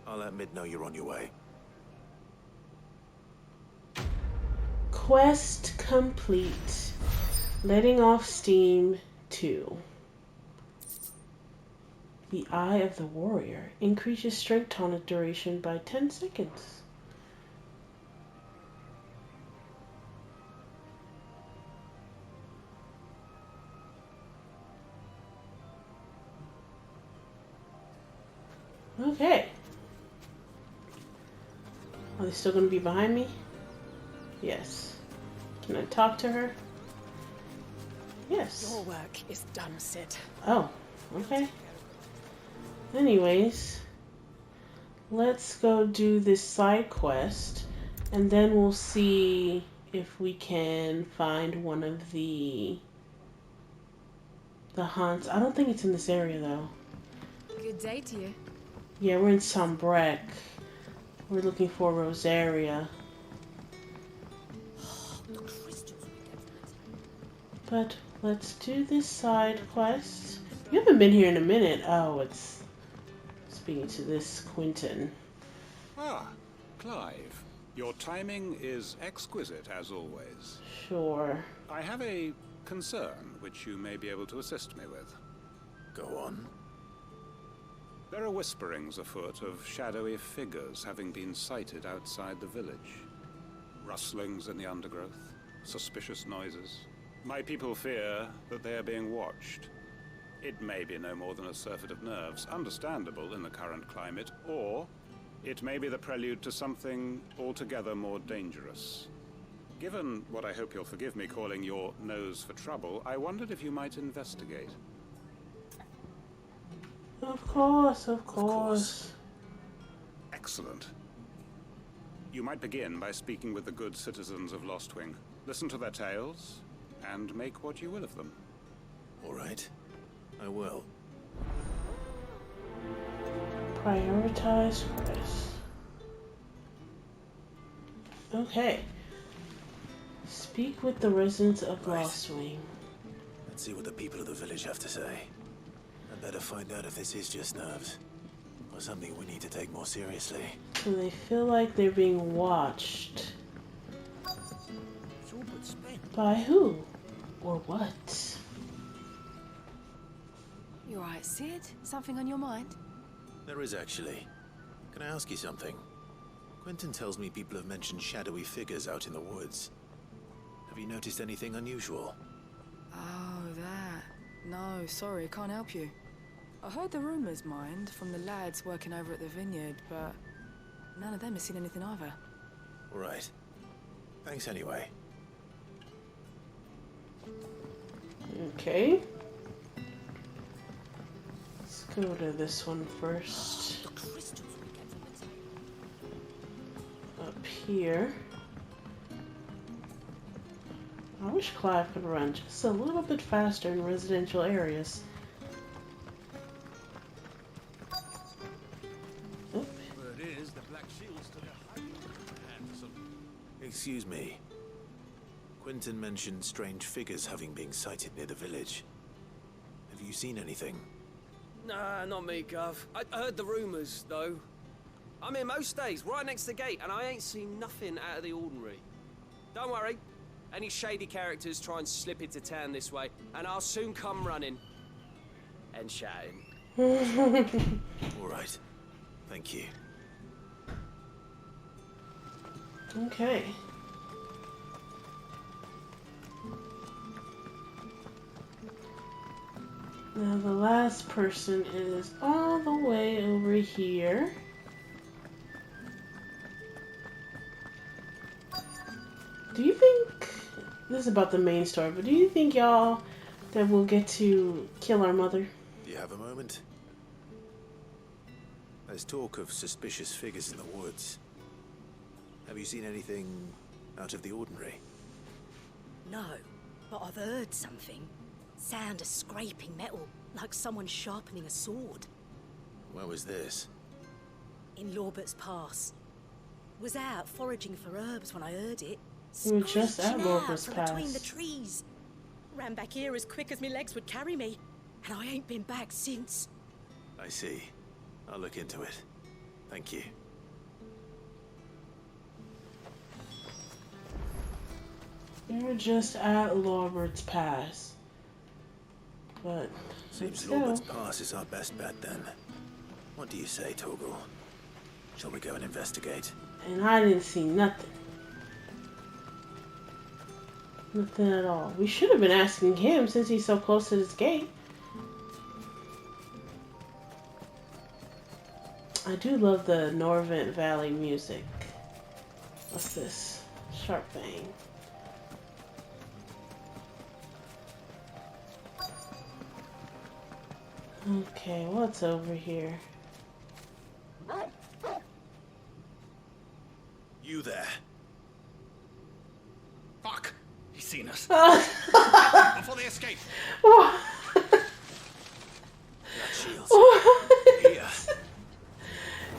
I'll let Mid know you're on your way. Quest complete. Letting off steam 2. The Eye of the Warrior increases strength tonic duration by 10 seconds. Okay. Are they still going to be behind me? Yes. Can I talk to her? Yes. Your work is done, Sid. Oh, okay. Anyways, let's go do this side quest, and then we'll see if we can find one of the haunts. I don't think it's in this area though. Good day to you. Yeah, we're in Sombrek. We're looking for Rosaria. But let's do this side quest. You haven't been here in a minute. Oh, it's speaking to this Quentin. Ah, Clive. Your timing is exquisite, as always. Sure. I have a concern which you may be able to assist me with. Go on. There are whisperings afoot of shadowy figures having been sighted outside the village. Rustlings in the undergrowth, suspicious noises. My people fear that they are being watched. It may be no more than a surfeit of nerves, understandable in the current climate, or it may be the prelude to something altogether more dangerous. Given what I hope you'll forgive me calling your nose for trouble, I wondered if you might investigate. Of course, of course. Excellent. You might begin by speaking with the good citizens of Lostwing. Listen to their tales, and make what you will of them. All right. I will. Prioritize quest. Okay. Speak with the residents of Lostwing. Let's see what the people of the village have to say. I better find out if this is just nerves, or something we need to take more seriously. So they feel like they're being watched. By who? Or what? You alright, Sid? Something on your mind? There is actually. Can I ask you something? Quentin tells me people have mentioned shadowy figures out in the woods. Have you noticed anything unusual? Oh, that. No, sorry, can't help you. I heard the rumours, mind, from the lads working over at the vineyard, but none of them has seen anything either. All right. Thanks anyway. Okay. Let's go to this one first. Up here. I wish Clive could run just a little bit faster in residential areas. Excuse me. Quentin mentioned strange figures having been sighted near the village. Have you seen anything? Nah, not me, Gov. I heard the rumours, though. I'm here most days, right next to the gate, and I ain't seen nothing out of the ordinary. Don't worry. Any shady characters try and slip into town this way, and I'll soon come running. And shouting. All right. Thank you. Okay. Now the last person is all the way over here. Do you think, this is about the main story, but do you think y'all that we'll get to kill our mother? Do you have a moment? There's talk of suspicious figures in the woods. Have you seen anything out of the ordinary? No, but I've heard something. Sound of scraping metal, like someone sharpening a sword. Where was this? In Lorbert's Pass. Was out foraging for herbs when I heard it. We were just at Screeching out Lorbert's from Pass. between the trees. Ran back here as quick as my legs would carry me, and I ain't been back since. I see. I'll look into it. Thank you. We were just at Lorbert's Pass. But Seems let's Lorbert's go. Pass is our best bet then. What do you say, Torgal? Shall we go and investigate? And I didn't see nothing. Nothing at all. We should have been asking him since he's so close to this gate. I do love the Norvent Valley music. What's this? Sharp Bang. Okay, what's over here? You there? Fuck! He's seen us. Before they escape. Shields. Here.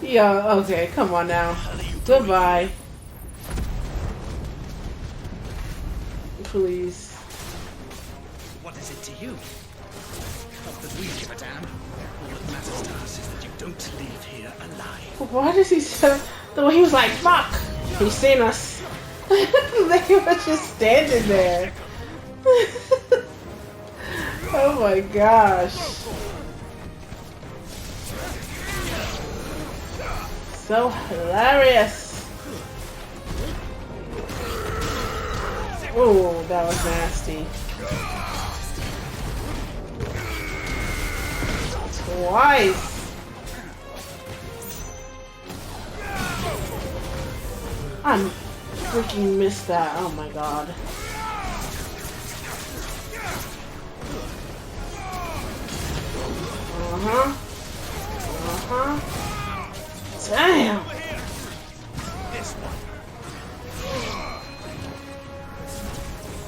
Yeah, okay, come on now. Goodbye. Please. What is it to you? Not that we give a damn. All that matters to us is that you don't leave here alive. Why does he say the way he was like, fuck! He's seen us. They were just standing there. Oh my gosh. So hilarious. Oh, that was nasty. Twice. I freaking missed that. Oh my god. Uh-huh. Uh-huh. Damn.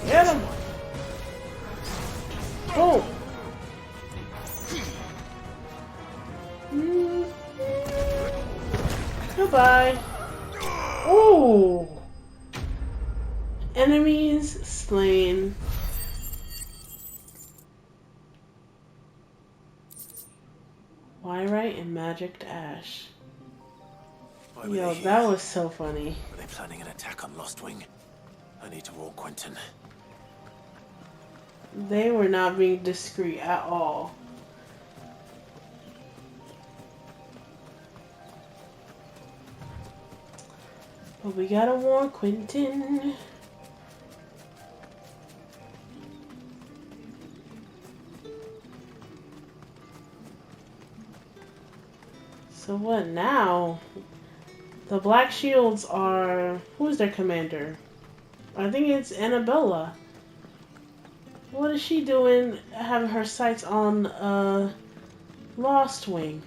Get him. Boom. Goodbye. Ooh. Enemies slain. Wyrite and Magic Ash. Yo, that was so funny. Are they planning an attack on Lost Wing? I need to warn Quentin. They were not being discreet at all. But we gotta warn Quentin. So what now? The Black Shields are... Who's their commander? I think it's Annabella. What is she doing having her sights on Lost Wing?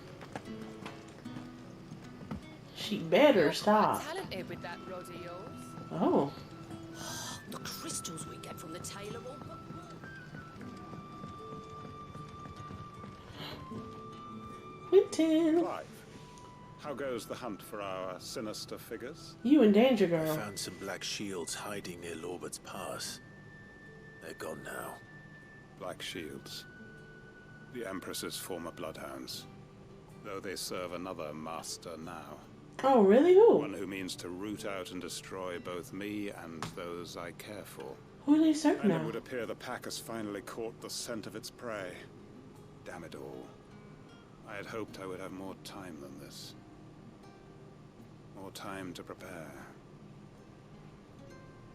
She better stop. Talented with that rod of yours. Oh. The crystals we get from the tailor will... Quentin. Clive, how goes the hunt for our sinister figures? You in danger, I girl. found some black shields hiding near Lorbert's Pass. They're gone now. Black Shields. The Empress's former bloodhounds. Though they serve another master now. Oh, really? Who? One who means to root out and destroy both me and those I care for. Who do they serve And now? it would appear the pack has finally caught the scent of its prey. Damn it all. I had hoped I would have more time than this. More time to prepare.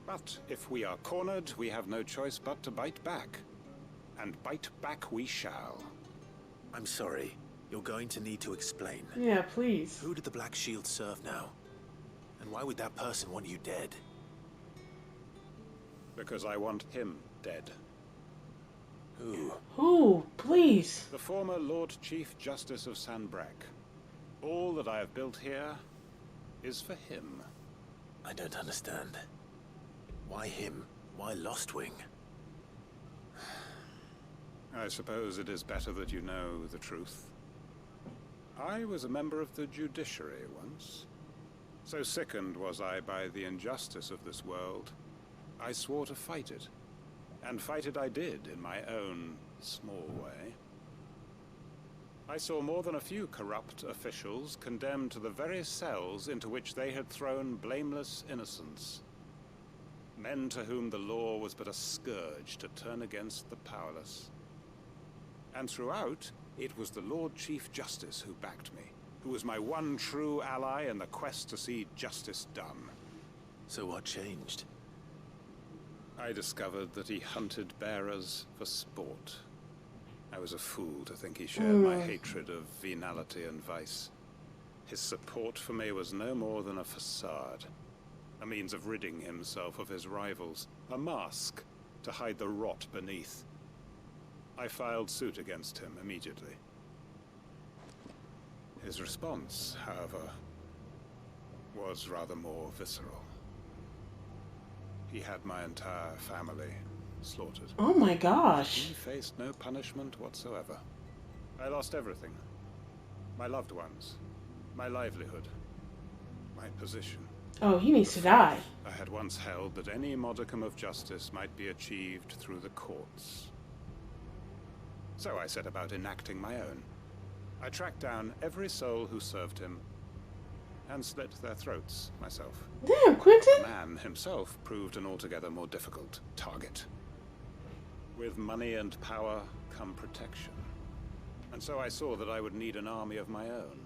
But if we are cornered, we have no choice but to bite back. And bite back we shall. I'm sorry. You're going to need to explain. Yeah, please. Who did the Black Shield serve now? And why would that person want you dead? Because I want him dead. Who? Who? Please. The former Lord Chief Justice of Sanbreque. All that I have built here is for him. I don't understand. Why him? Why Lostwing? I suppose it is better that you know the truth. I was a member of the judiciary once. So sickened was I by the injustice of this world, I swore to fight it. And fight it I did in my own small way. I saw more than a few corrupt officials condemned to the very cells into which they had thrown blameless innocents. Men to whom the law was but a scourge to turn against the powerless. And throughout, it was the Lord Chief Justice who backed me, who was my one true ally in the quest to see justice done. So what changed? I discovered that he hunted bearers for sport. I was a fool to think he shared my hatred of venality and vice. His support for me was no more than a facade, a means of ridding himself of his rivals, a mask to hide the rot beneath. I filed suit against him immediately. His response, however, was rather more visceral. He had my entire family slaughtered. Oh my gosh. He faced no punishment whatsoever. I lost everything. My loved ones, my livelihood, my position. Oh, he needs to die. I had once held that any modicum of justice might be achieved through the courts. So I set about enacting my own. I tracked down every soul who served him and slit their throats myself. Damn, Quentin! The man himself proved an altogether more difficult target. With money and power come protection. And so I saw that I would need an army of my own.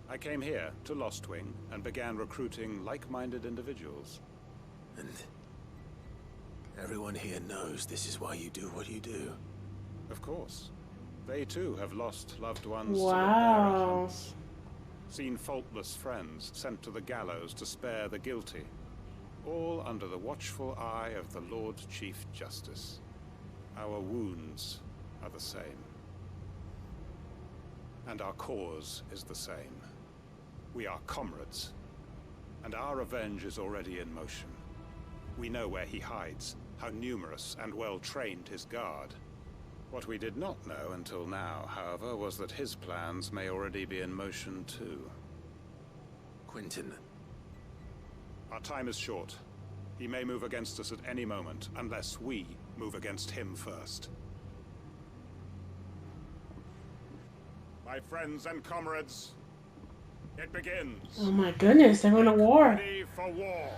I came here to Lostwing and began recruiting like-minded individuals. And everyone here knows this is why you do what you do. Of course. They too have lost loved ones Wow. to the bearer hunts. Seen faultless friends sent to the gallows to spare the guilty. All under the watchful eye of the Lord Chief Justice. Our wounds are the same. And our cause is the same. We are comrades. And our revenge is already in motion. We know where he hides, how numerous and well-trained his guard. What we did not know until now, however, was that his plans may already be in motion too. Quentin. Our time is short. He may move against us at any moment, unless we move against him first. My friends and comrades, it begins. Oh my goodness, they're going to war. Ready for war.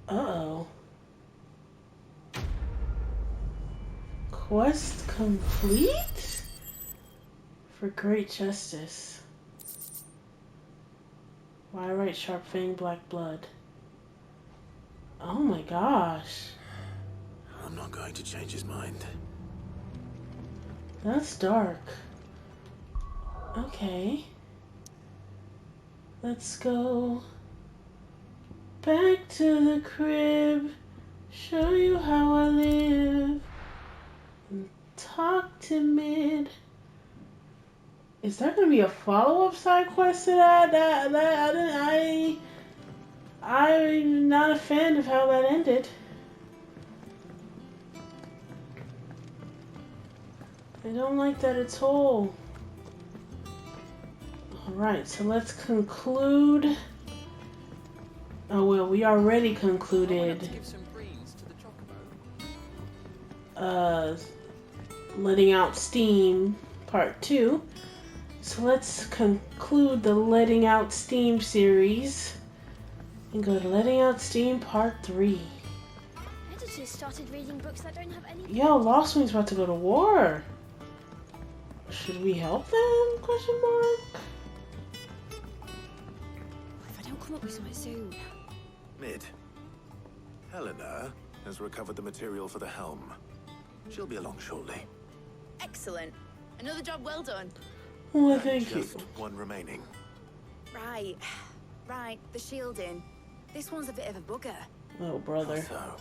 Uh-oh. Quest complete? For great justice. Why right sharp fang black blood? Oh my gosh. I'm not going to change his mind. That's dark. Okay. Let's go back to the crib, show you how I live, and talk timid. Is there gonna be a follow-up side quest to that? I'm not a fan of how that ended. I don't like that at all. Alright, so let's conclude. Oh well, we already concluded letting out steam part 2. So let's conclude the letting out steam series and go to letting out steam part 3. Editors started reading books that don't have any. Yo, Lost Wing's about to go to war. Should we help them? Question mark. If I don't come up with something soon. Mid. Helena has recovered the material for the helm. She'll be along shortly. Excellent. Another job well done. Well, thank you. Just one remaining. Right. Right, the shielding. This one's a bit of a bugger. Oh, brother. So,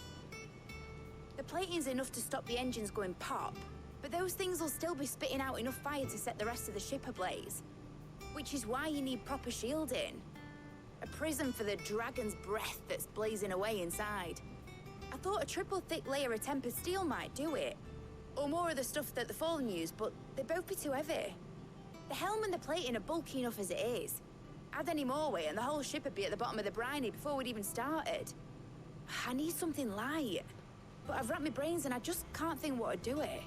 The plating's enough to stop the engines going pop, but those things will still be spitting out enough fire to set the rest of the ship ablaze. Which is why you need proper shielding. A prison for the dragon's breath that's blazing away inside. I thought a triple thick layer of tempered steel might do it. Or more of the stuff that the Fallen use, but they'd both be too heavy. The helm and the plating are bulky enough as it is. Add any more weight and the whole ship would be at the bottom of the briny before we'd even started. I need something light. But I've racked my brains and I just can't think what would do it.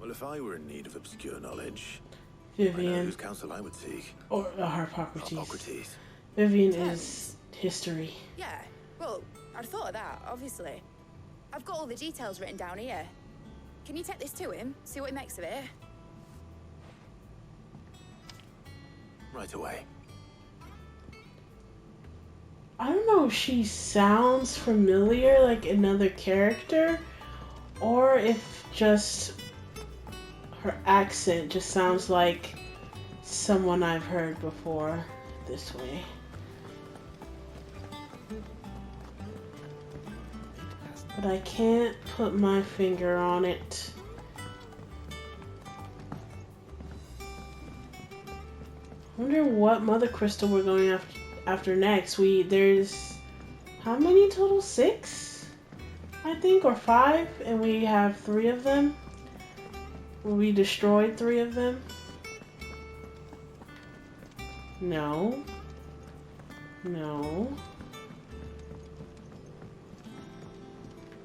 well, if I were in need of obscure knowledge, I know Vivian. whose counsel I would seek. Or Harpocrates. Hippocrates. Vivian is history. Yeah, well, I'd thought of that, obviously. I've got all the details written down here. Can you take this to him, see what he makes of it? Right away. I don't know if she sounds familiar, like another character, or if just her accent just sounds like someone I've heard before this way. But I can't put my finger on it. I wonder what Mother Crystal we're going after next. There's how many total? 6, I think, or 5, and we have 3 of them. We destroyed 3 of them. No. No.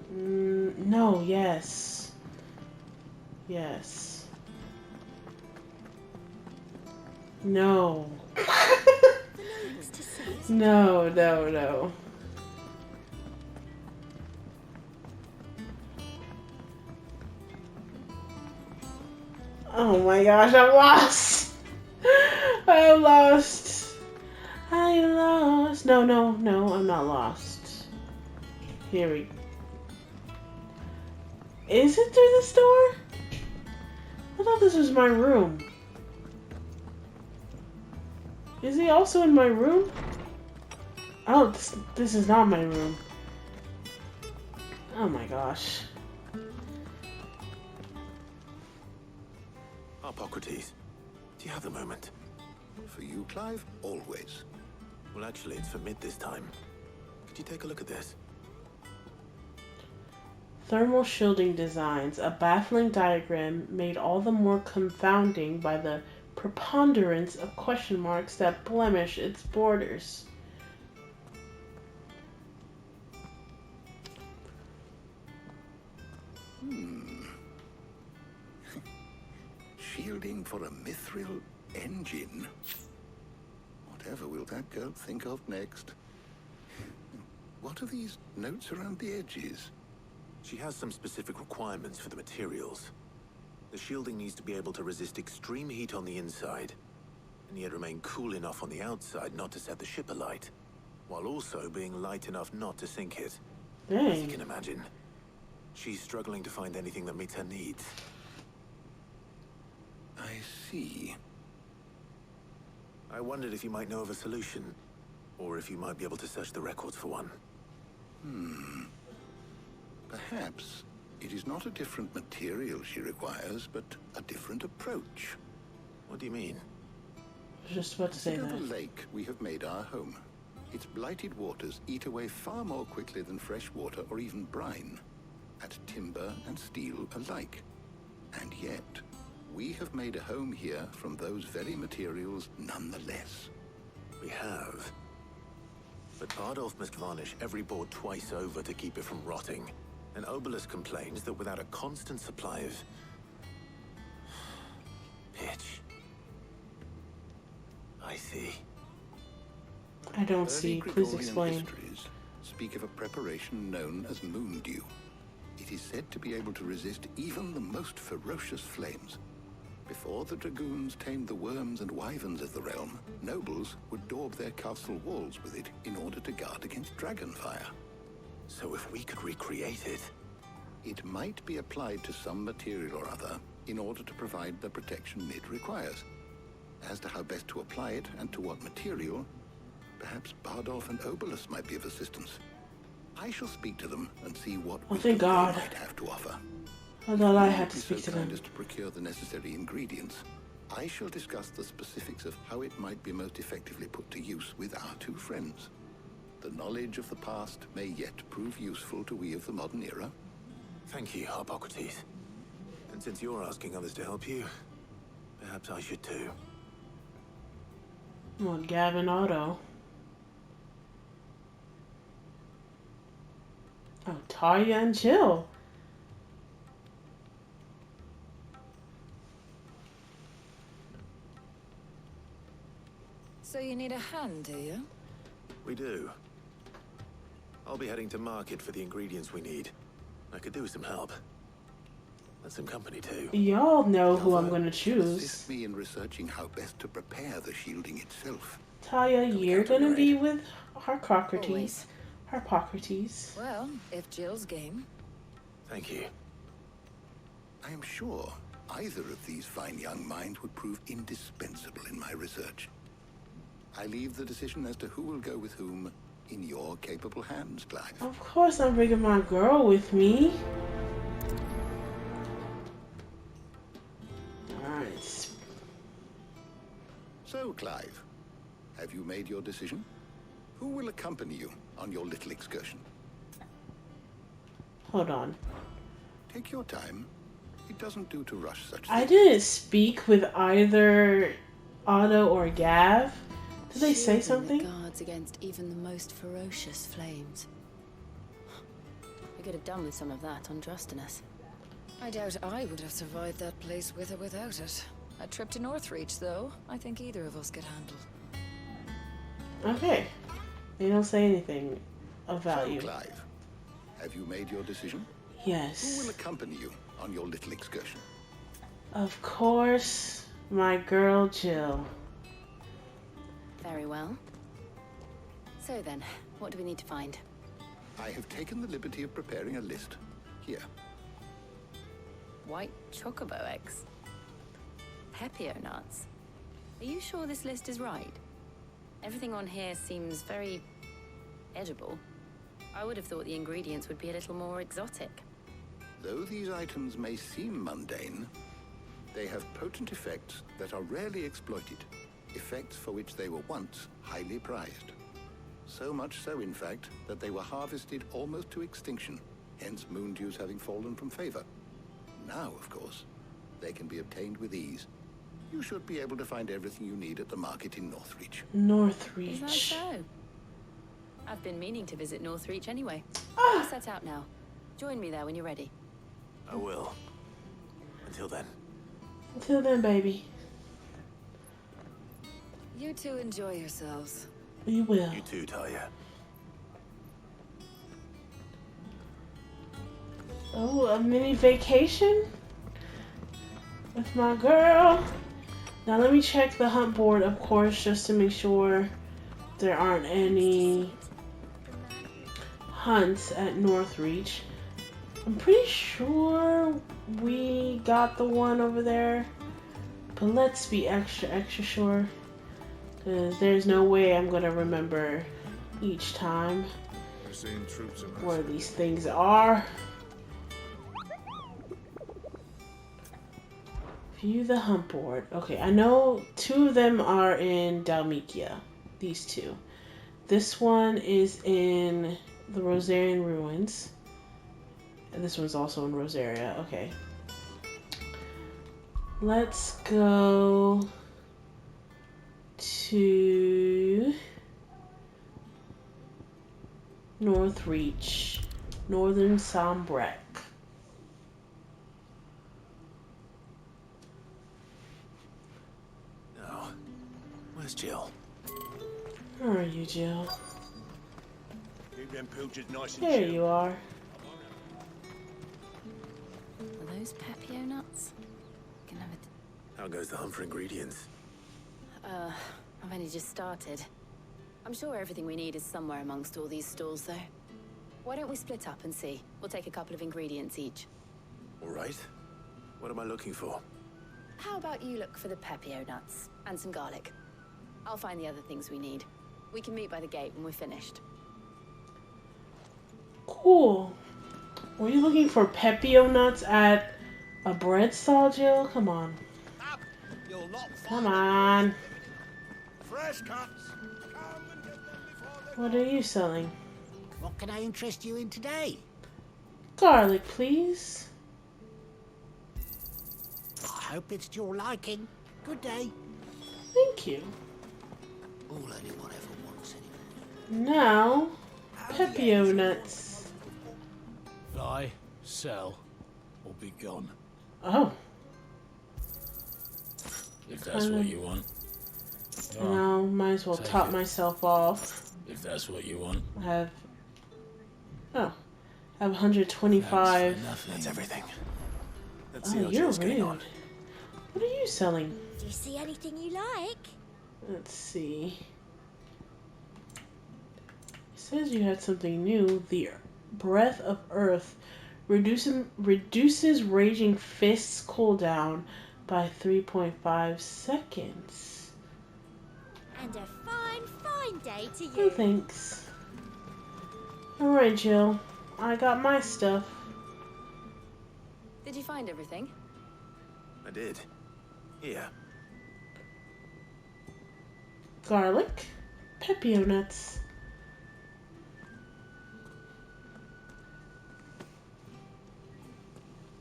No, yes. Yes. No. No, no, no. Oh my gosh, I'm lost. I'm lost. I'm lost. No, no, no, I'm not lost. Here we go. Is it through this door? I thought this was my room. Is he also in my room? Oh, this is not my room. Oh my gosh. Hippocrates, do you have a moment? For you, Clive, always. Well, actually, it's for Mid this time. Could you take a look at this? Thermal shielding designs, a baffling diagram made all the more confounding by the preponderance of question marks that blemish its borders. Shielding for a mithril engine. Whatever will that girl think of next? What are these notes around the edges? She has some specific requirements for the materials. The shielding needs to be able to resist extreme heat on the inside, and yet remain cool enough on the outside not to set the ship alight, while also being light enough not to sink it. Dang. As you can imagine, she's struggling to find anything that meets her needs. I see. I wondered if you might know of a solution, or if you might be able to search the records for one. Perhaps it is not a different material she requires, but a different approach. What do you mean? I was just about to say Consider that. the lake we have made our home. Its blighted waters eat away far more quickly than fresh water or even brine, at timber and steel alike. And yet, we have made a home here from those very materials nonetheless. We have. But Bardolph must varnish every board twice over to keep it from rotting. And Obelisk complains that without a constant supply of pitch. I see. I don't Early see. Please Gregorian explain. histories speak of a preparation known as moon dew. It is said to be able to resist even the most ferocious flames. Before the dragoons tamed the worms and wyverns of the realm, nobles would daub their castle walls with it in order to guard against dragon fire. So if we could recreate it... It might be applied to some material or other in order to provide the protection it requires. As to how best to apply it and to what material, perhaps Bardolph and Obelisk might be of assistance. I shall speak to them and see what thank God. they might have to offer. I thought I If you had would to be speak so to kind them. as to procure the necessary ingredients, I shall discuss the specifics of how it might be most effectively put to use with our two friends. The knowledge of the past may yet prove useful to we of the modern era. Thank you, Hippocrates. And since you're asking others to help you, perhaps I should too. Come on, Gavin Otto. Oh, Talia and Jill. So you need a hand, do you? We do. I'll be heading to market for the ingredients we need. I could do with some help. And some company too. Y'all know who I'm gonna Assist choose. me in researching how best to prepare the shielding itself. Talia, you're gonna be with Hippocrates. Always. Hippocrates. Well, if Jill's game. Thank you. I am sure either of these fine young minds would prove indispensable in my research. I leave the decision as to who will go with whom in your capable hands, Clive. Of course I'm bringing my girl with me. Alright. So, Clive, have you made your decision? Who will accompany you on your little excursion? Hold on. Take your time. It doesn't do to rush such I things. didn't speak with either Otto or Gav. Did they say something? Guards against even the most ferocious flames. We could have done with some of that on Drustinus. I doubt I would have survived that place with or without it. A trip to Northreach, though, I think either of us could handle. Okay. They don't say anything of value. So, Clive, have you made your decision? Yes. Who will accompany you on your little excursion? Of course, my girl Jill. Very well. So then, what do we need to find? I have taken the liberty of preparing a list. Here. White chocobo eggs. Pepio nuts. Are you sure this list is right? Everything on here seems very edible. I would have thought the ingredients would be a little more exotic. Though these items may seem mundane, they have potent effects that are rarely exploited, effects for which they were once highly prized. So much so, in fact, that they were harvested almost to extinction, hence moon dews having fallen from favor. Now, of course, they can be obtained with ease. You should be able to find everything you need at the market in Northreach. Northreach. Is that so? I've been meaning to visit Northreach anyway. I'll set out now. Join me there when you're ready. I will. Until then. Until then, baby. You two enjoy yourselves. We will. You too, Talia. Oh, a mini vacation? With my girl. Now let me check the hunt board, of course, just to make sure there aren't any hunts at Northreach. I'm pretty sure we got the one over there. But let's be extra sure. Because there's no way I'm going to remember each time where these things are. View the hunt board. Okay, I know 2 of them are in Dalmikia. These 2. This one is in the Rosarian Ruins. And this one's also in Rosaria. Okay. Let's go to Northreach, Northern Sombrek. Now, where's Jill? Where are you, Jill? Keep them pilchers nice and There chill. you are. Are those Pepio nuts? Can have it. How goes the hunt for ingredients? I've only just started. I'm sure everything we need is somewhere amongst all these stalls, though. Why don't we split up and see? We'll take a couple of ingredients each. All right. What am I looking for? How about you look for the Pepio nuts and some garlic? I'll find the other things we need. We can meet by the gate when we're finished. Cool. Were you looking for Pepio nuts at a bread stall, Jill? Come on. Come on. Fresh cuts. What are you selling? What can I interest you in today? Garlic, please. I hope it's to your liking. Good day. Thank you. All anyone ever wants anymore. Now, Pepio nuts. Buy, sell, or be gone. Oh. If that's what you want. Now, might as well top myself off. If that's what you want. I have 125. That's everything. Let's see Oh, how you're Jill's getting rude. on. What are you selling? Do you see anything you like? Let's see. It says you had something new. The Breath of Earth reduces Raging Fist's cooldown by 3.5 seconds. And a fine day to you. No thanks. Alright, Jill. I got my stuff. Did you find everything? I did. Here. Garlic. Pepio nuts.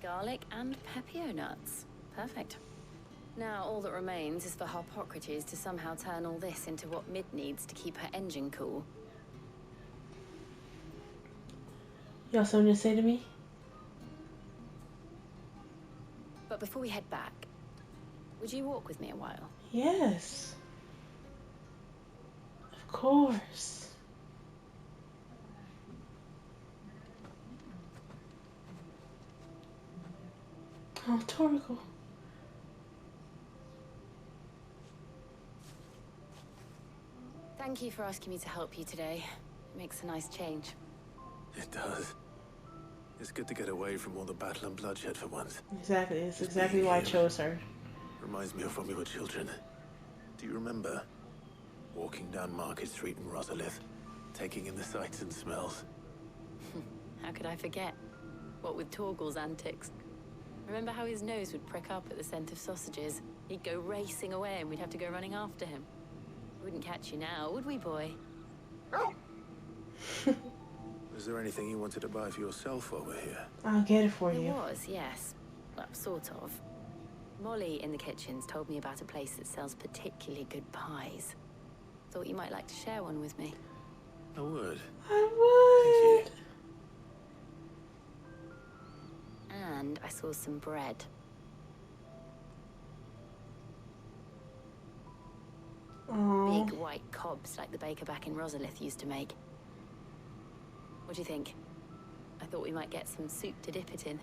Garlic and Pepio nuts. Perfect. Now all that remains is for Harpocrates to somehow turn all this into what Mid needs to keep her engine cool. You have something to say to me? But before we head back, would you walk with me a while? Yes. Of course. Oh, Torgal. Thank you for asking me to help you today. It makes a nice change. It does. It's good to get away from all the battle and bloodshed for once. Exactly. It's exactly why I chose her. Reminds me of when we were children. Do you remember? Walking down Market Street in Rosalith, taking in the sights and smells. How could I forget? What with Torgal's antics. Remember how his nose would prick up at the scent of sausages? He'd go racing away and we'd have to go running after him. Wouldn't catch you now, would we, boy? Was there anything you wanted to buy for yourself while we're here? I'll get it for There you. was, yes. Well, sort of. Molly in the kitchens told me about a place that sells particularly good pies. Thought you might like to share one with me. I would. I would. And I saw some bread. Aww. Big white cobs like the baker back in Rosalith used to make. What do you think? I thought we might get some soup to dip it in.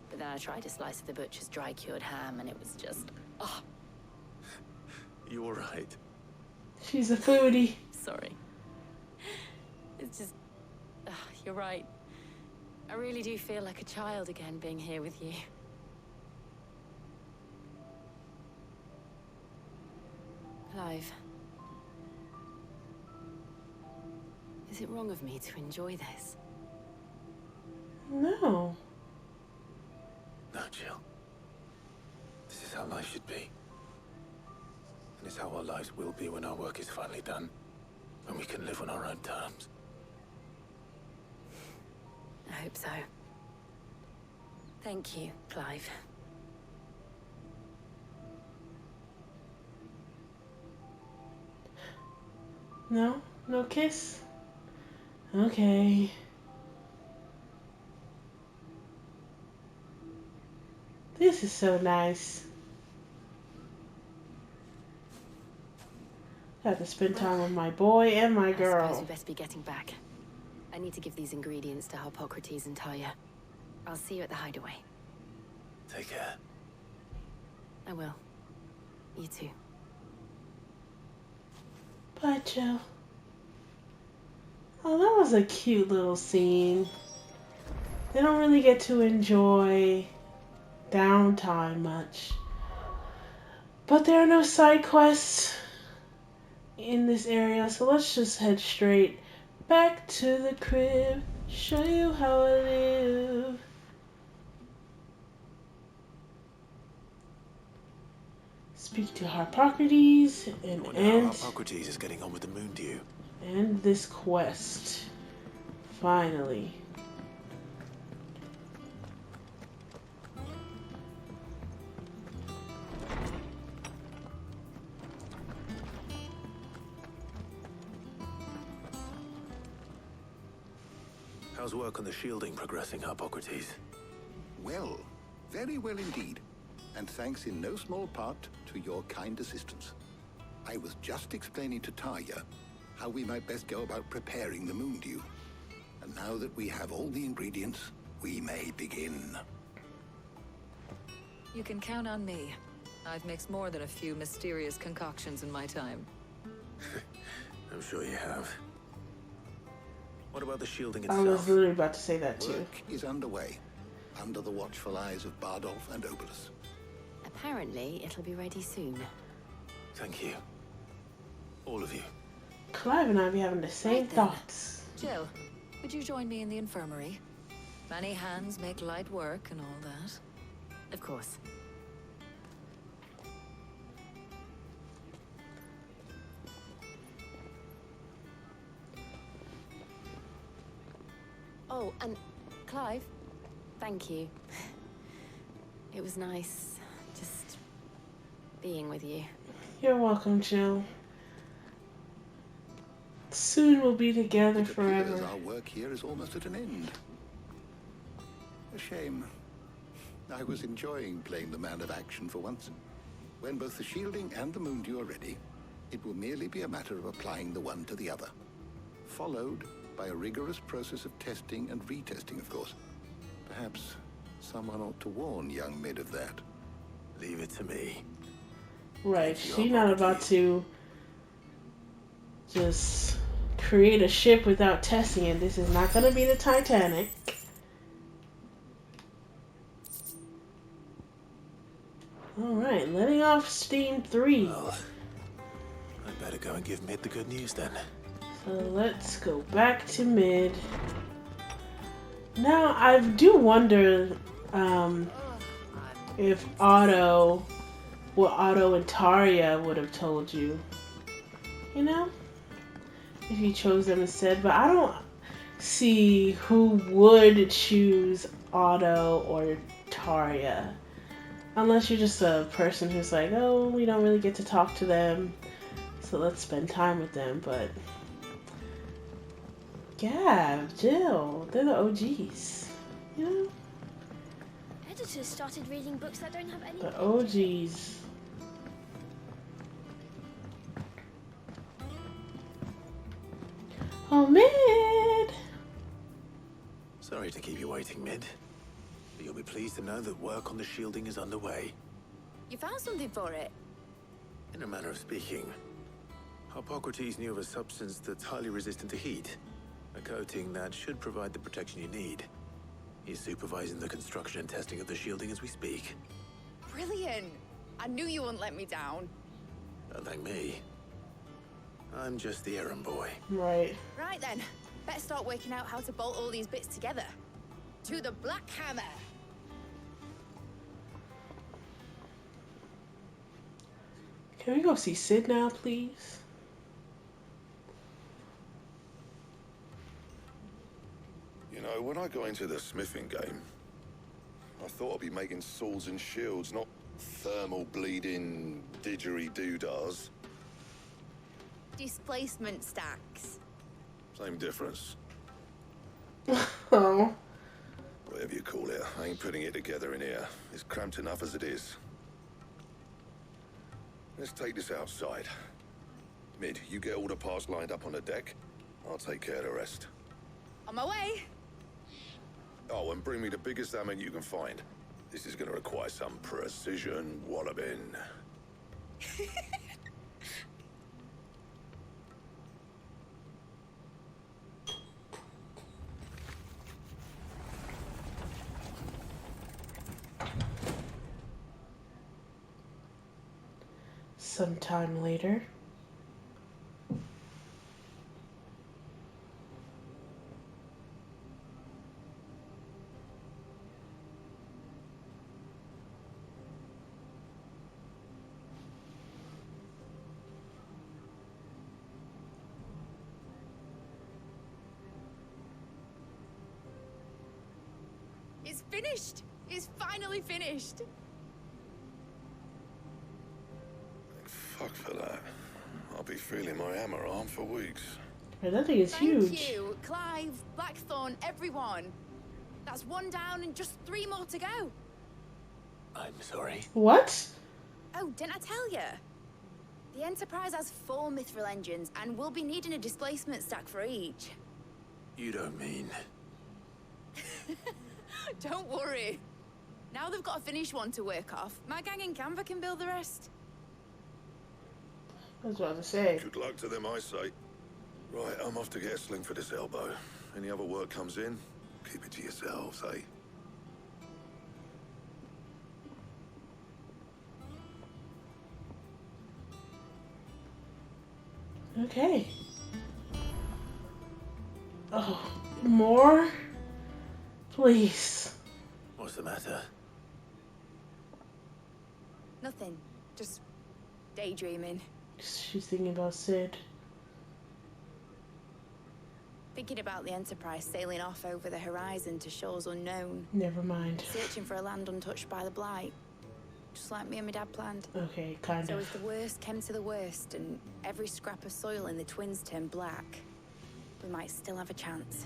But then I tried a slice of the butcher's dry-cured ham and it was just... oh, You're right. She's a foodie. sorry. It's just... you're right. I really do feel like a child again being here with you. Clive. Is it wrong of me to enjoy this? No. No, Jill. This is how life should be. And it's how our lives will be when our work is finally done. When we can live on our own terms. I hope so. Thank you, Clive. No? No kiss? Okay. This is so nice. I have to spend time with my boy and my I girl. suppose we best be getting back. I need to give these ingredients to Hippocrates and Talia. I'll see you at the hideaway. Take care. I will. You too. Bye, Joe. Oh, that was a cute little scene. They don't really get to enjoy downtime much. But there are no side quests in this area, so let's just head straight back to the crib, show you how I live. Speak to Hippocrates and end Hippocrates is getting on with the moon dew. end this quest. Finally. How's work on the shielding progressing, Hippocrates? Well, very well indeed. And thanks in no small part to your kind assistance. I was just explaining to Talia how we might best go about preparing the moon dew. And now that we have all the ingredients, we may begin. You can count on me. I've mixed more than a few mysterious concoctions in my time. I'm sure you have. What about the shielding I itself? was literally about to say that too. Work is underway, under the watchful eyes of Bardolph and Obolus. Apparently, it'll be ready soon. Thank you. All of you. Clive and I be having the same thoughts. Jill, would you join me in the infirmary? Many hands make light work and all that. Of course. Oh, and Clive, thank you. It was nice just being with you. You're welcome, Jill. Soon we'll be together It appears forever. our work here is almost at an end. A shame. I was enjoying playing the man of action for once. When both the shielding and the moon dew are ready, it will merely be a matter of applying the one to the other. Followed by a rigorous process of testing and retesting, of course. Perhaps someone ought to warn young Mid of that. Leave it to me. Right, she's not about to just create a ship without testing it. This is not going to be the Titanic. Alright, letting off Steam 3. Well, I'd better go and give Mid the good news then. So let's go back to Mid. Now, I do wonder if what Otto and Taria would have told you. You know? If you chose them instead. But I don't see who would choose Otto or Taria. Unless you're just a person who's like, oh, we don't really get to talk to them, so let's spend time with them. But Gav, Jill, they're the OGs. You know? Editors started reading books that don't have any. The OGs. Oh, Mid! Sorry to keep you waiting, Mid. But you'll be pleased to know that work on the shielding is underway. You found something for it? In a manner of speaking, Hippocrates knew of a substance that's highly resistant to heat. A coating that should provide the protection you need. He's supervising the construction and testing of the shielding as we speak. Brilliant! I knew you wouldn't let me down. Don't thank me. I'm just the errand boy. Right. Right then. Better start working out how to bolt all these bits together. To the Black Hammer. Can we go see Sid now, please? You know, when I got into the smithing game, I thought I'd be making swords and shields, not thermal bleeding didgeridoo-dahs. Displacement stacks. Same difference. Oh. Whatever you call it, I ain't putting it together in here. It's cramped enough as it is. Let's take this outside. Mid, you get all the parts lined up on the deck. I'll take care of the rest. On my way. Oh, and bring me the biggest hammer you can find. This is gonna require some precision walloping. Sometime later. It's finished. It's finally finished. Fuck for that. I'll be feeling my hammer arm for weeks. Yeah, that thing is huge. Thank you, Clive, Blackthorn, everyone. That's one down and just 3 more to go. I'm sorry. What? Oh, didn't I tell you? The Enterprise has 4 mithril engines, and we'll be needing a displacement stack for each. You don't mean... Don't worry. Now they've got a finished one to work off. My gang in Canva can build the rest. I was about to say. Good luck to them, I say. Right, I'm off to get a sling for this elbow. Any other work comes in, keep it to yourselves, eh? Okay. Oh, more? Please. What's the matter? Nothing. Just daydreaming. She's thinking about Sid. Thinking about the Enterprise sailing off over the horizon to shores unknown. Never mind. Searching for a land untouched by the Blight. Just like me and my dad planned. Okay, kind So of. as the worst came to the worst and every scrap of soil in the twins turned black, we might still have a chance.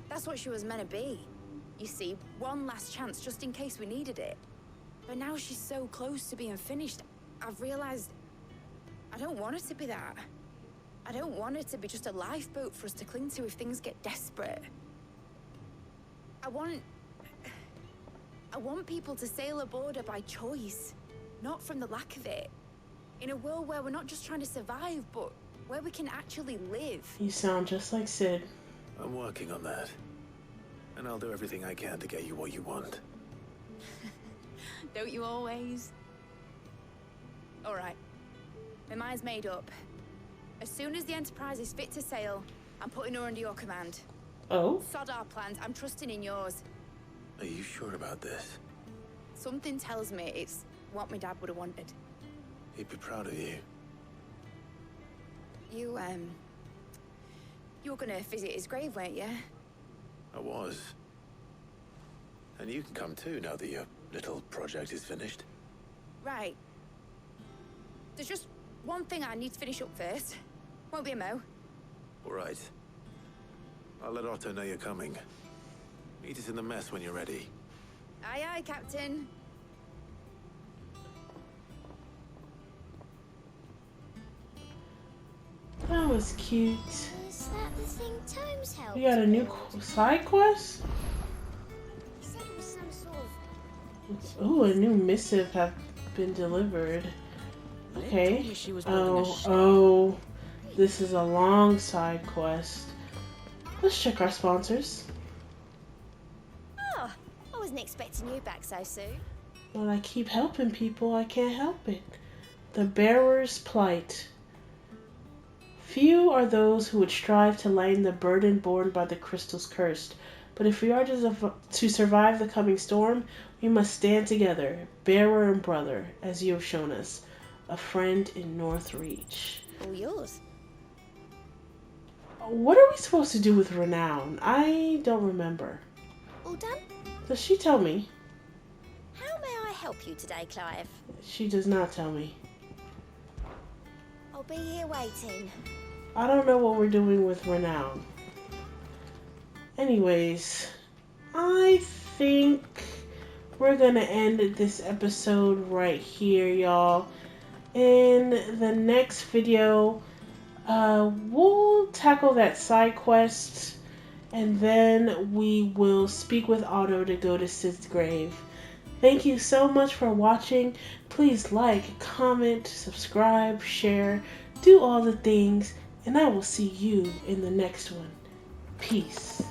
That's what she was meant to be. You see, one last chance just in case we needed it. But now she's so close to being finished, I've realized I don't want her to be that. I don't want her to be just a lifeboat for us to cling to if things get desperate. I want people to sail aboard her by choice, not from the lack of it. In a world where we're not just trying to survive, but where we can actually live. You sound just like Sid. I'm working on that. And I'll do everything I can to get you what you want. Don't you always? All right. My mind's made up. As soon as the Enterprise is fit to sail, I'm putting her under your command. Oh? Sod our plans. I'm trusting in yours. Are you sure about this? Something tells me it's what my dad would have wanted. He'd be proud of you. You were gonna visit his grave, weren't you? I was. And you can come too now that your little project is finished. Right. There's just one thing I need to finish up first. Won't be a mo. All right. I'll let Otto know you're coming. Meet us in the mess when you're ready. Aye, aye, Captain. That was cute. Is that the thing Tomes helped? We got a new side quest? He said it was some sort of... Ooh, a new missive have been delivered. Okay. Oh, this is a long side quest. Let's check our sponsors. Oh, I wasn't expecting you back so soon. Well, I keep helping people. I can't help it. The bearer's plight. Few are those who would strive to lighten the burden borne by the crystals cursed. But if we are to survive the coming storm, we must stand together, bearer and brother, as you have shown us. A friend in Northreach. All yours. What are we supposed to do with Renown? I don't remember. All done? Does she tell me? How may I help you today, Clive? She does not tell me. I'll be here waiting. I don't know what we're doing with Renown. Anyways, I think we're gonna end this episode right here, y'all. In the next video, we'll tackle that side quest, and then we will speak with Otto to go to Sid's grave. Thank you so much for watching. Please like, comment, subscribe, share, do all the things, and I will see you in the next one. Peace.